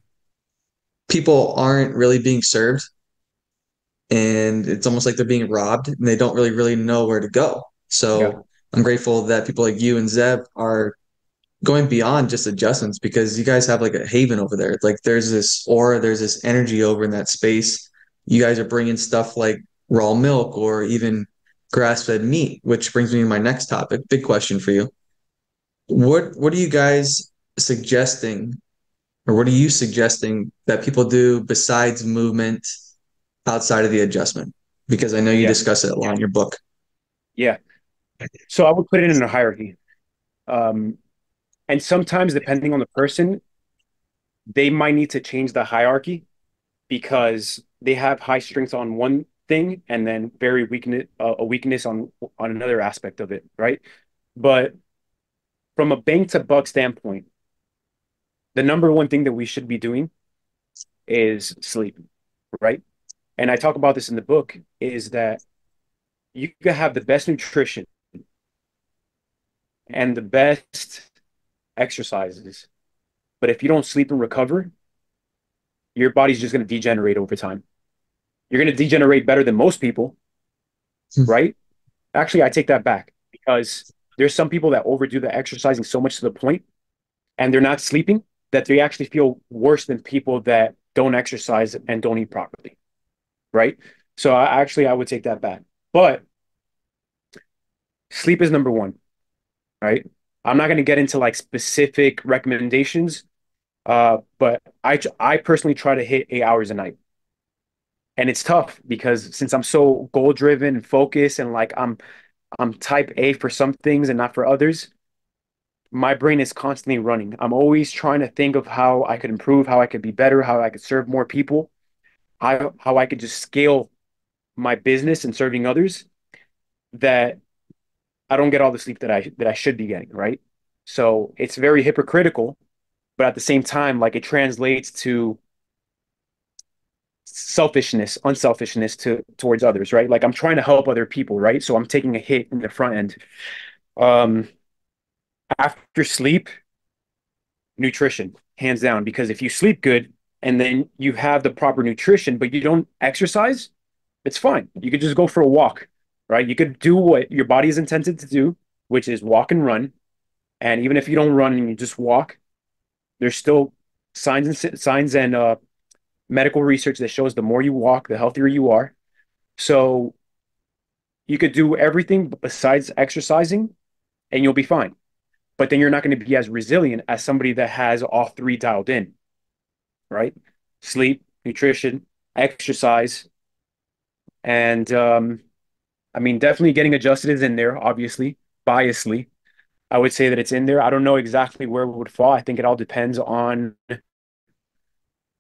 Speaker 1: people aren't really being served, and it's almost like they're being robbed and they don't really know where to go.
Speaker 2: Yeah.
Speaker 1: So I'm grateful that people like you and Zeb are going beyond just adjustments, because you guys have like a haven over there. It's like there's this aura, there's this energy over in that space. You guys are bringing stuff like raw milk or even grass-fed meat, which brings me to my next topic. Big question for you. What are you guys suggesting, or what are you suggesting that people do besides movement outside of the adjustment? Because I know you
Speaker 2: Yeah.
Speaker 1: discuss it a lot in your book.
Speaker 2: Yeah. So I would put it in a hierarchy. Um, and sometimes, depending on the person, they might need to change the hierarchy because they have high strengths on one thing and then very weakness a weakness on another aspect of it, right? But from a bang to buck standpoint, the number one thing that we should be doing is sleep, right? And I talk about this in the book is that you can have the best nutrition and the best exercises, but if you don't sleep and recover, your body's just going to degenerate over time. You're going to degenerate better than most people, right? Actually, I take that back because there's some people that overdo the exercising so much to the point and they're not sleeping that they actually feel worse than people that don't exercise and don't eat properly. right? So I would take that back. But sleep is number one, right? I'm not going to get into like specific recommendations, but I personally try to hit 8 hours a night. And it's tough because since I'm so goal driven and focused and like I'm type A for some things and not for others, my brain is constantly running. I'm always trying to think of how I could improve, how I could be better, how I could serve more people, how I could just scale my business and serving others that I don't get all the sleep that I should be getting, right? So it's very hypocritical, but at the same time, like it translates to selfishness, unselfishness towards others, right? Like I'm trying to help other people, right? So I'm taking a hit in the front end. Um, After sleep, nutrition, hands down, because if you sleep good and then you have the proper nutrition, but you don't exercise, it's fine. You could just go for a walk, right? You could do what your body is intended to do, which is walk and run. And even if you don't run and you just walk, there's still signs and medical research that shows the more you walk, the healthier you are. So you could do everything besides exercising and you'll be fine. But then you're not going to be as resilient as somebody that has all three dialed in, right? Sleep, nutrition, exercise, and I mean, definitely getting adjusted is in there, obviously, biasly. I would say that it's in there. I don't know exactly where it would fall. I think it all depends on,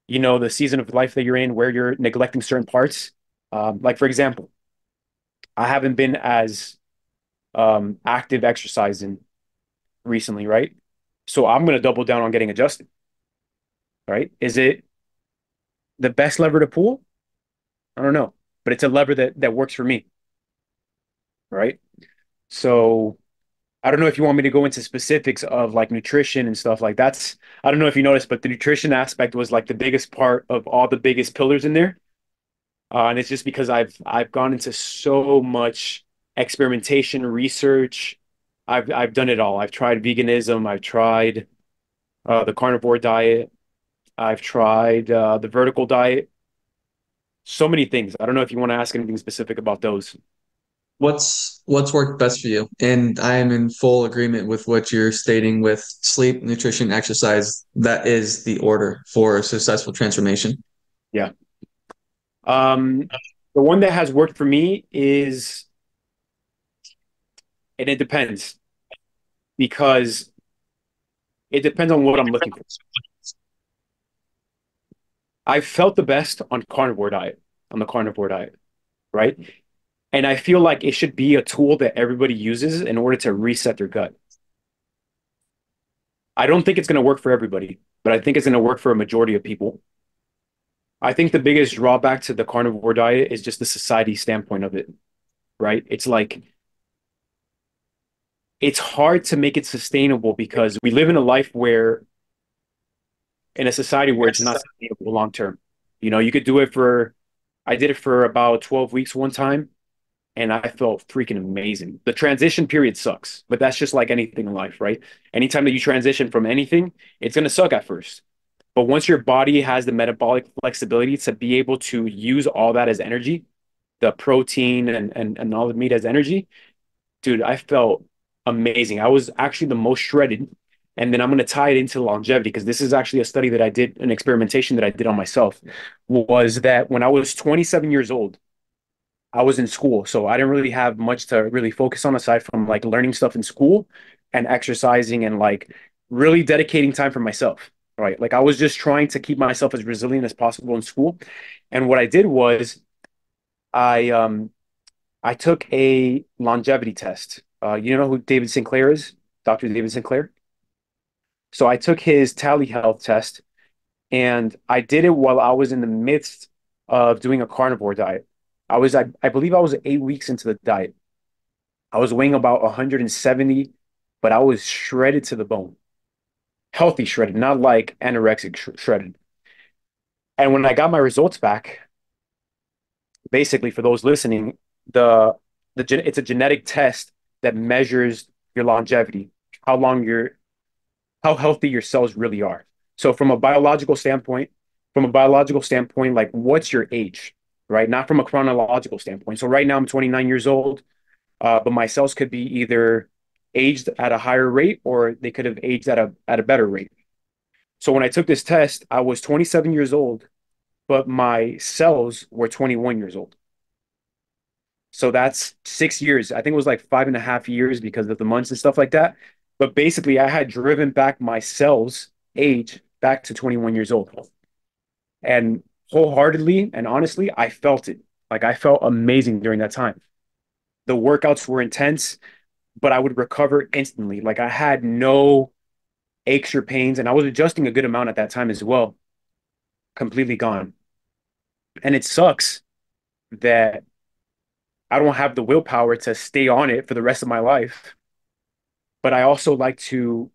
Speaker 2: the season of life that you're in, where you're neglecting certain parts. Like, for example, I haven't been as active exercising recently, right? So I'm going to double down on getting adjusted, right? Is it the best lever to pull? I don't know, but it's a lever that works for me, right? So I don't know if you want me to go into specifics of like nutrition and stuff like that's. I don't know if you noticed, but the nutrition aspect was like the biggest part of all the biggest pillars in there. And it's just because I've gone into so much experimentation, research. I've done it all. I've tried veganism. I've tried the carnivore diet. I've tried the vertical diet. So many things. I don't know if you want to ask anything specific about those.
Speaker 1: What's worked best for you? And I am in full agreement with what you're stating with sleep, nutrition, exercise. That is the order for successful transformation.
Speaker 2: Yeah. Um, the one that has worked for me is, and it depends because it depends on what I'm looking for. I felt the best on the carnivore diet, right? And I feel like it should be a tool that everybody uses in order to reset their gut. I don't think it's going to work for everybody, but I think it's going to work for a majority of people. I think the biggest drawback to the carnivore diet is just the society standpoint of it, right? It's like it's hard to make it sustainable because we live in a life where in a society where it's not sustainable long term. You could do it for I did it for about 12 weeks one time and I felt freaking amazing. The transition period sucks, but that's just like anything in life, right? Anytime that you transition from anything, it's going to suck at first. But once your body has the metabolic flexibility to be able to use all that as energy, the protein and all the meat as energy, dude, I felt amazing. I was actually the most shredded. And then I'm going to tie it into longevity because this is actually a study that I did, an experimentation that I did on myself, was that when I was 27 years old, I was in school. So I didn't really have much to really focus on aside from like learning stuff in school and exercising and like really dedicating time for myself, right? Like I was just trying to keep myself as resilient as possible in school. And what I did was I um I took a longevity test. You know who David Sinclair is? Dr. David Sinclair. So I took his tally health test and I did it while I was in the midst of doing a carnivore diet. I believe I was 8 weeks into the diet. I was weighing about 170, but I was shredded to the bone. Healthy shredded, not like anorexic shredded. And when I got my results back, basically for those listening, the it's a genetic test that measures your longevity, how long your how healthy your cells really are. So from a biological standpoint, like what's your age? right? Not from a chronological standpoint. So right now I'm 29 years old, but my cells could be either aged at a higher rate or they could have aged at a better rate. So when I took this test, I was 27 years old, but my cells were 21 years old. So that's 6 years. I think it was like 5.5 years because of the months and stuff like that. But basically, I had driven back my cells age back to 21 years old. And wholeheartedly and honestly, I felt it. Like I felt amazing during that time. The workouts were intense, but I would recover instantly. Like I had no aches or pains, and I was adjusting a good amount at that time as well. Completely gone. And it sucks that I don't have the willpower to stay on it for the rest of my life. But I also like to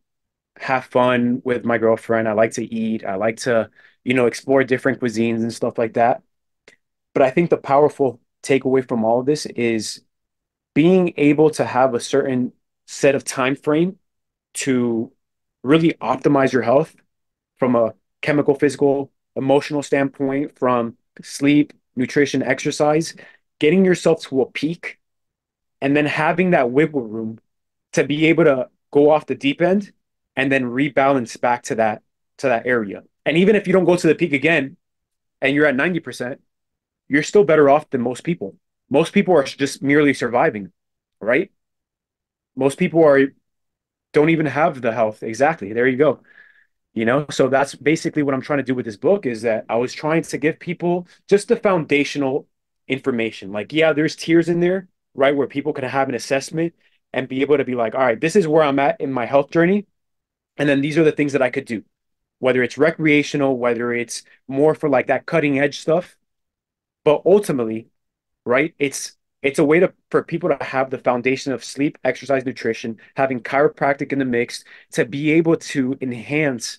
Speaker 2: have fun with my girlfriend. I like to eat. I like to, explore different cuisines and stuff like that. But I think the powerful takeaway from all of this is being able to have a certain set of time frame to really optimize your health from a chemical, physical, emotional standpoint, from sleep, nutrition, exercise, getting yourself to a peak and then having that wiggle room to be able to go off the deep end and then rebalance back to that area. And even if you don't go to the peak again and you're at 90%, you're still better off than most people. Most people are just merely surviving, right? Most people are don't even have the health. Exactly. There you go. So that's basically what I'm trying to do with this book is that I was trying to give people just the foundational information. Like, yeah, there's tiers in there, right, where people can have an assessment and be able to be like, all right, this is where I'm at in my health journey. And then these are the things that I could do, whether it's recreational, whether it's more for like that cutting edge stuff. But ultimately, right, it's a way for people to have the foundation of sleep, exercise, nutrition, having chiropractic in the mix to be able to enhance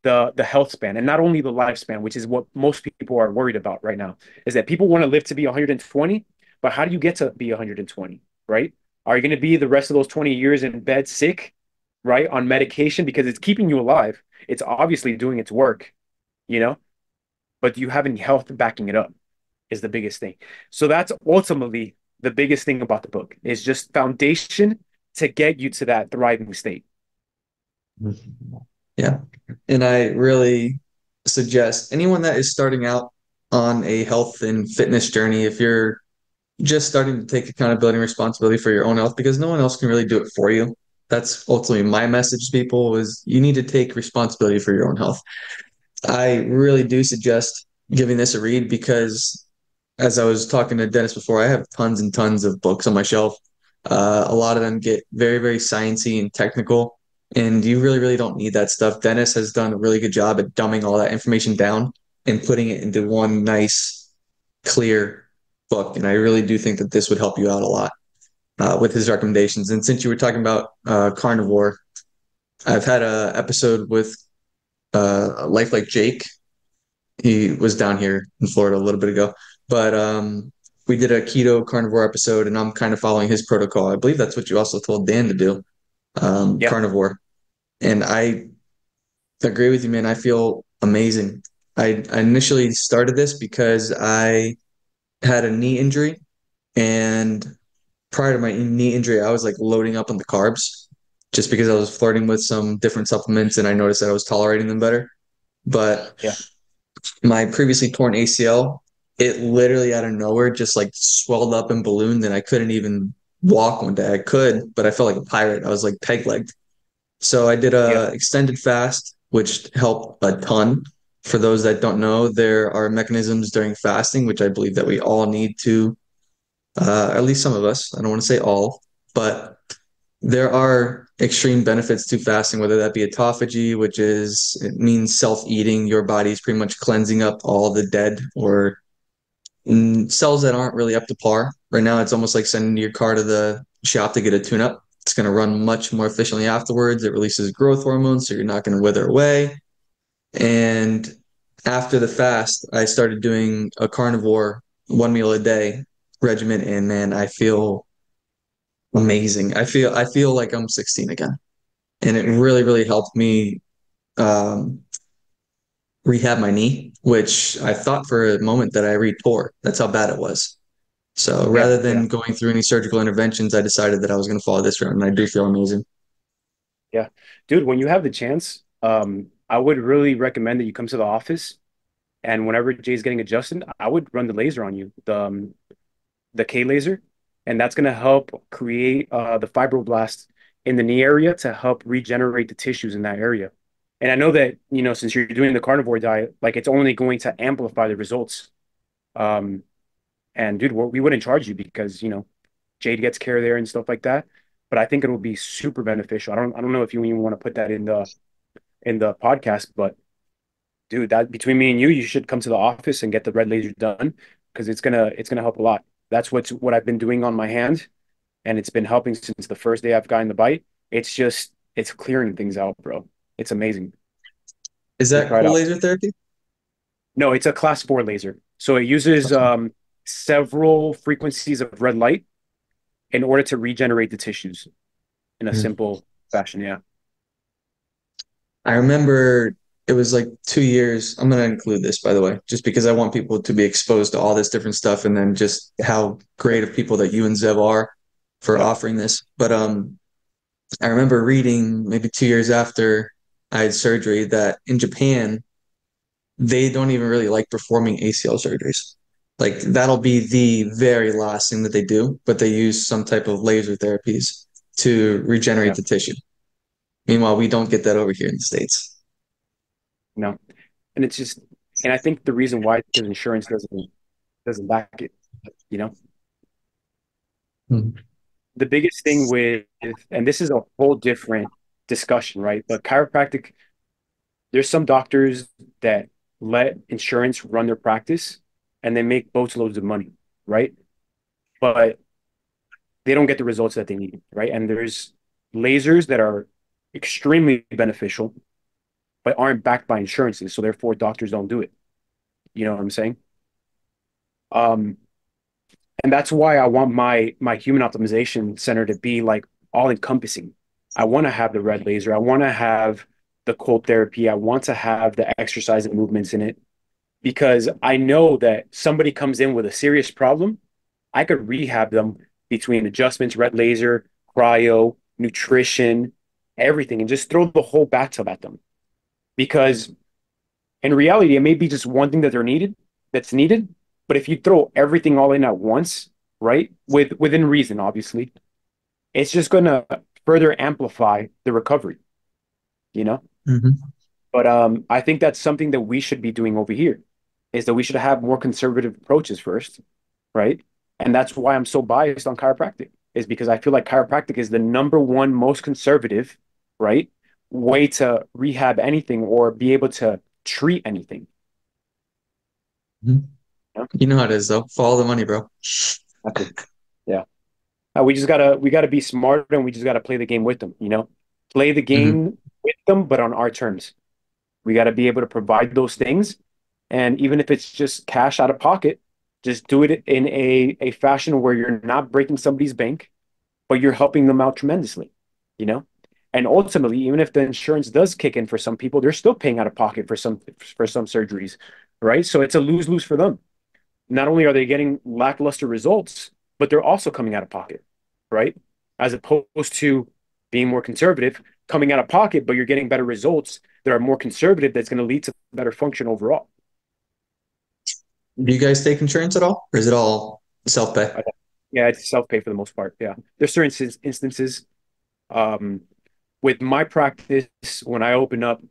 Speaker 2: the health span and not only the lifespan, which is what most people are worried about right now, is that people want to live to be 120, but how do you get to be 120, right? Are you going to be the rest of those 20 years in bed sick, right, on medication because it's keeping you alive? It's obviously doing its work, you know, but do you have any health backing it up is the biggest thing. So that's ultimately the biggest thing about the book is just foundation to get you to that thriving state.
Speaker 1: Yeah. And I really suggest anyone that is starting out on a health and fitness journey, if you're just starting to take accountability and responsibility for your own health, because no one else can really do it for you. That's ultimately my message to people is you need to take responsibility for your own health. I really do suggest giving this a read because as I was talking to Dennis before, I have tons and tons of books on my shelf. A lot of them get very, very sciencey and technical, and you really, really don't need that stuff. Dennis has done a really good job at dumbing all that information down and putting it into one nice, clear book. And I really do think that this would help you out a lot with his recommendations. And since you were talking about carnivore, I've had a episode with Life Like Jake. He was down here in Florida a little bit ago, but we did a keto carnivore episode, and I'm kind of following his protocol. I believe that's what you also told Dan to do,
Speaker 2: Yeah.
Speaker 1: carnivore. And I agree with you, man. I feel amazing. I initially started this because I had a knee injury, and prior to my knee injury, I was like loading up on the carbs just because I was flirting with some different supplements, and I noticed that I was tolerating them better. But
Speaker 2: Yeah.
Speaker 1: my previously torn ACL, it literally out of nowhere just like swelled up and ballooned, and I couldn't even walk one day. I could, but I felt like a pirate. I was like peg legged. So I did
Speaker 2: Yeah.
Speaker 1: a extended fast, which helped a ton. For those that don't know, there are mechanisms during fasting, which I believe that we all need to, at least some of us, I don't want to say all, but there are extreme benefits to fasting, whether that be autophagy, which is, it means self-eating. Your body's pretty much cleansing up all the dead or cells that aren't really up to par. Right now, it's almost like sending your car to the shop to get a tune-up. It's going to run much more efficiently afterwards. It releases growth hormones, so you're not going to wither away. And after the fast, I started doing a carnivore 1 meal a day regimen, and man, I feel amazing. I feel like I'm 16 again, and it really, really helped me. Um, rehab my knee, which I thought for a moment that I re-tore. That's how bad it was. So
Speaker 2: Yeah,
Speaker 1: rather
Speaker 2: yeah,
Speaker 1: than going through any surgical interventions, I decided that I was going to follow this route, and I do feel amazing.
Speaker 2: yeah. Dude, when you have the chance, I would really recommend that you come to the office and whenever Jay's getting adjusted, I would run the laser on you, the K laser, and that's going to help create the fibroblast in the knee area to help regenerate the tissues in that area. And I know that, since you're doing the carnivore diet, like it's only going to amplify the results. Um, and dude, we wouldn't charge you because, Jade gets care there and stuff like that. But I think it will be super beneficial. I don't know if you even want to put that in the podcast, but dude, that between me and you, you should come to the office and get the red laser done because it's gonna help a lot. That's what I've been doing on my hand, and it's been helping since the first day I've gotten the bite. It's clearing things out, bro. It's amazing.
Speaker 1: Is
Speaker 2: You
Speaker 1: that
Speaker 2: try it
Speaker 1: cool
Speaker 2: out.
Speaker 1: laser therapy?
Speaker 2: No, it's a class 4 laser. So it uses several frequencies of red light in order to regenerate the tissues in a
Speaker 1: Mhm.
Speaker 2: simple fashion. Yeah.
Speaker 1: I remember it was like 2 years. I'm going to include this, by the way, just because I want people to be exposed to all this different stuff and then just how great of people that you and Zev are for
Speaker 2: Yep.
Speaker 1: offering this. But I remember reading maybe 2 years after I had surgery that in Japan, they don't even really like performing ACL surgeries. Like that'll be the very last thing that they do, but they use some type of laser therapies to regenerate
Speaker 2: Yeah.
Speaker 1: the tissue. Meanwhile, we don't get that over here in the States.
Speaker 2: No. And it's just, and I think the reason why is because insurance doesn't back it. You know,
Speaker 1: Mhm.
Speaker 2: the biggest thing with, and this is a whole different discussion, right? But chiropractic, there's some doctors that let insurance run their practice and they make boatloads of money, right? But they don't get the results that they need, right? And there's lasers that are extremely beneficial, but aren't backed by insurances. So therefore, doctors don't do it. You know what I'm saying? Um, and that's why I want my human optimization center to be like all encompassing. I want to have the red laser. I want to have the cold therapy. I want to have the exercise and movements in it because I know that somebody comes in with a serious problem, I could rehab them between adjustments, red laser, cryo, nutrition, everything, and just throw the whole bathtub at them. Because in reality, it may be just one thing that's needed. But if you throw everything all in at once, right, within reason, obviously, it's just gonna further amplify the recovery, you know?
Speaker 1: Mhm.
Speaker 2: But I think that's something that we should be doing over here, is that we should have more conservative approaches first, right? And that's why I'm so biased on chiropractic, is because I feel like chiropractic is the number one most conservative, right, way to rehab anything or be able to treat anything.
Speaker 1: Mhm.
Speaker 2: You know?
Speaker 1: You know how it is, though. Follow the money, bro.
Speaker 2: Exactly. Yeah. We just gotta be smart and we just gotta play the game with them, play the
Speaker 1: Hmm.
Speaker 2: game with them, but on our terms. We gotta be able to provide those things. And even if it's just cash out of pocket, just do it in a fashion where you're not breaking somebody's bank, but you're helping them out tremendously, you know? And ultimately, even if the insurance does kick in for some people, they're still paying out of pocket for some surgeries, right? So it's a lose-lose for them. Not only are they getting lackluster results, but they're also coming out of pocket, right? As opposed to being more conservative, coming out of pocket, but you're getting better results that are more conservative, that's going to lead to better function overall.
Speaker 1: Do you guys take insurance at all, or is it all self-pay?
Speaker 2: I- yeah, it's self-pay for the most part. Yeah. There's certain instances um, with my practice, when I open up,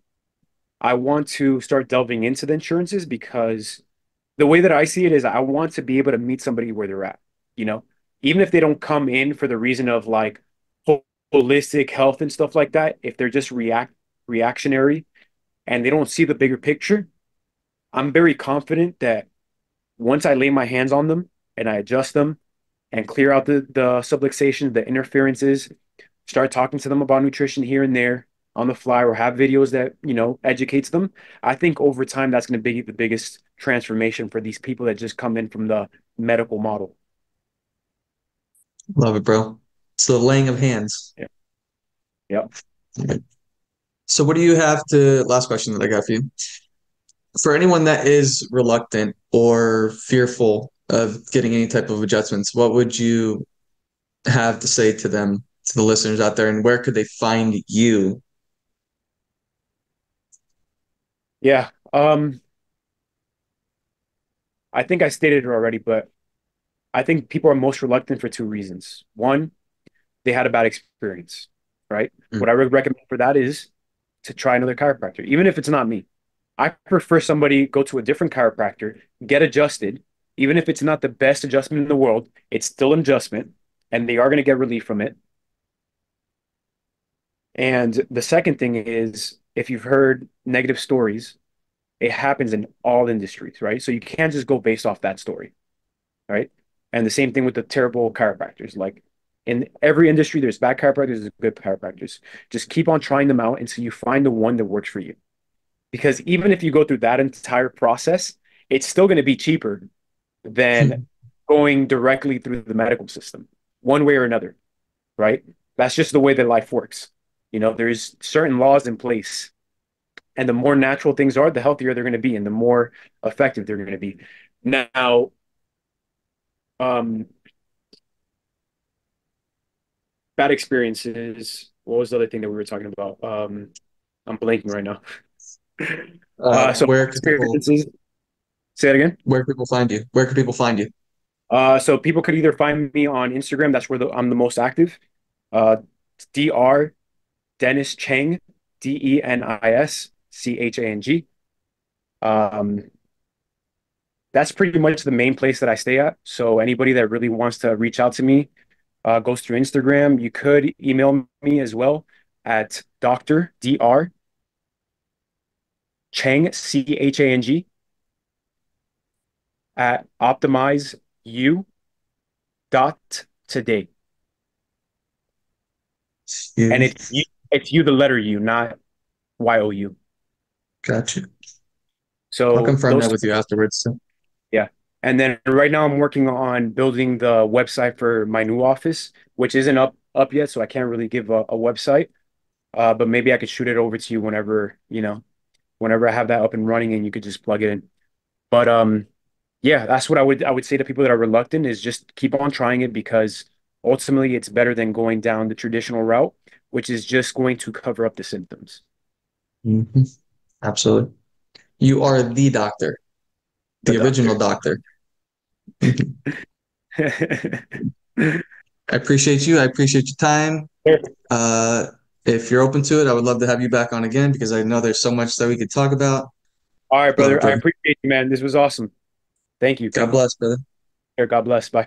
Speaker 2: I want to start delving into the insurances because the way that I see it is I want to be able to meet somebody where they're at, you know, even if they don't come in for the reason of like holistic health and stuff like that, if they're just reactionary and they don't see the bigger picture, I'm very confident that once I lay my hands on them and I adjust them and clear out the subluxation, the interferences, start talking to them about nutrition here and there on the fly or have videos that, educates them. I think over time that's going to be the biggest transformation for these people that just come in from the medical model.
Speaker 1: Love it, bro. It's the laying of hands.
Speaker 2: Yeah. Yep.
Speaker 1: So what do you have to, last question that I got for you. For anyone that is reluctant or fearful of getting any type of adjustments, what would you have to say to them, to the listeners out there, and where could they find you?
Speaker 2: Yeah. I think I stated it already, but I think people are most reluctant for two reasons. One, they had a bad experience, right?
Speaker 1: Mm.
Speaker 2: What I would recommend for that is to try another chiropractor, even if it's not me. I prefer somebody go to a different chiropractor, get adjusted, even if it's not the best adjustment in the world, it's still an adjustment, and they are going to get relief from it. And the second thing is, if you've heard negative stories, it happens in all industries, right? So you can't just go based off that story, right? And the same thing with the terrible chiropractors. Like in every industry, there's bad chiropractors, there's good chiropractors. Just keep on trying them out until you find the one that works for you. Because even if you go through that entire process, it's still going to be cheaper than going directly through the medical system, one way or another, right? That's just the way that life works. There's certain laws in place, and the more natural things are, the healthier they're going to be, and the more effective they're going to be. Now, um, bad experiences. What was the other thing that we were talking about? I'm blanking right now. So
Speaker 1: Where could people
Speaker 2: experiences. Say it again.
Speaker 1: where could people find you? Where could people find you?
Speaker 2: So people could either find me on Instagram. That's where I'm the most active. Uh, Dr. Denis Chang, DenisChang. Um, that's pretty much the main place that I stay at. So anybody that really wants to reach out to me goes through Instagram. You could email me as well at Dr. Chang, Chang, at optimizeu.today. And
Speaker 1: You
Speaker 2: it's you, the letter U, not YOU.
Speaker 1: got you. I'll
Speaker 2: So
Speaker 1: confirm that with you afterwards. So.
Speaker 2: yeah. And then right now I'm working on building the website for my new office, which isn't up yet, so I can't really give a website. But maybe I could shoot it over to you whenever I have that up and running, and you could just plug it in. But yeah, that's what I would say to people that are reluctant is just keep on trying it because ultimately it's better than going down the traditional route, which is just going to cover up the symptoms.
Speaker 1: Mhm. Absolutely. You are the doctor,
Speaker 2: The
Speaker 1: the original
Speaker 2: doctor.
Speaker 1: doctor. I appreciate you. I appreciate your time. Uh, if you're open to it, I would love to have you back on again because I know there's so much that we could talk about.
Speaker 2: All right,
Speaker 1: Love it,
Speaker 2: brother. I
Speaker 1: brother.
Speaker 2: appreciate you, man. This was awesome. Thank you.
Speaker 1: God
Speaker 2: Thank you.
Speaker 1: bless, brother.
Speaker 2: Here, God bless. Bye.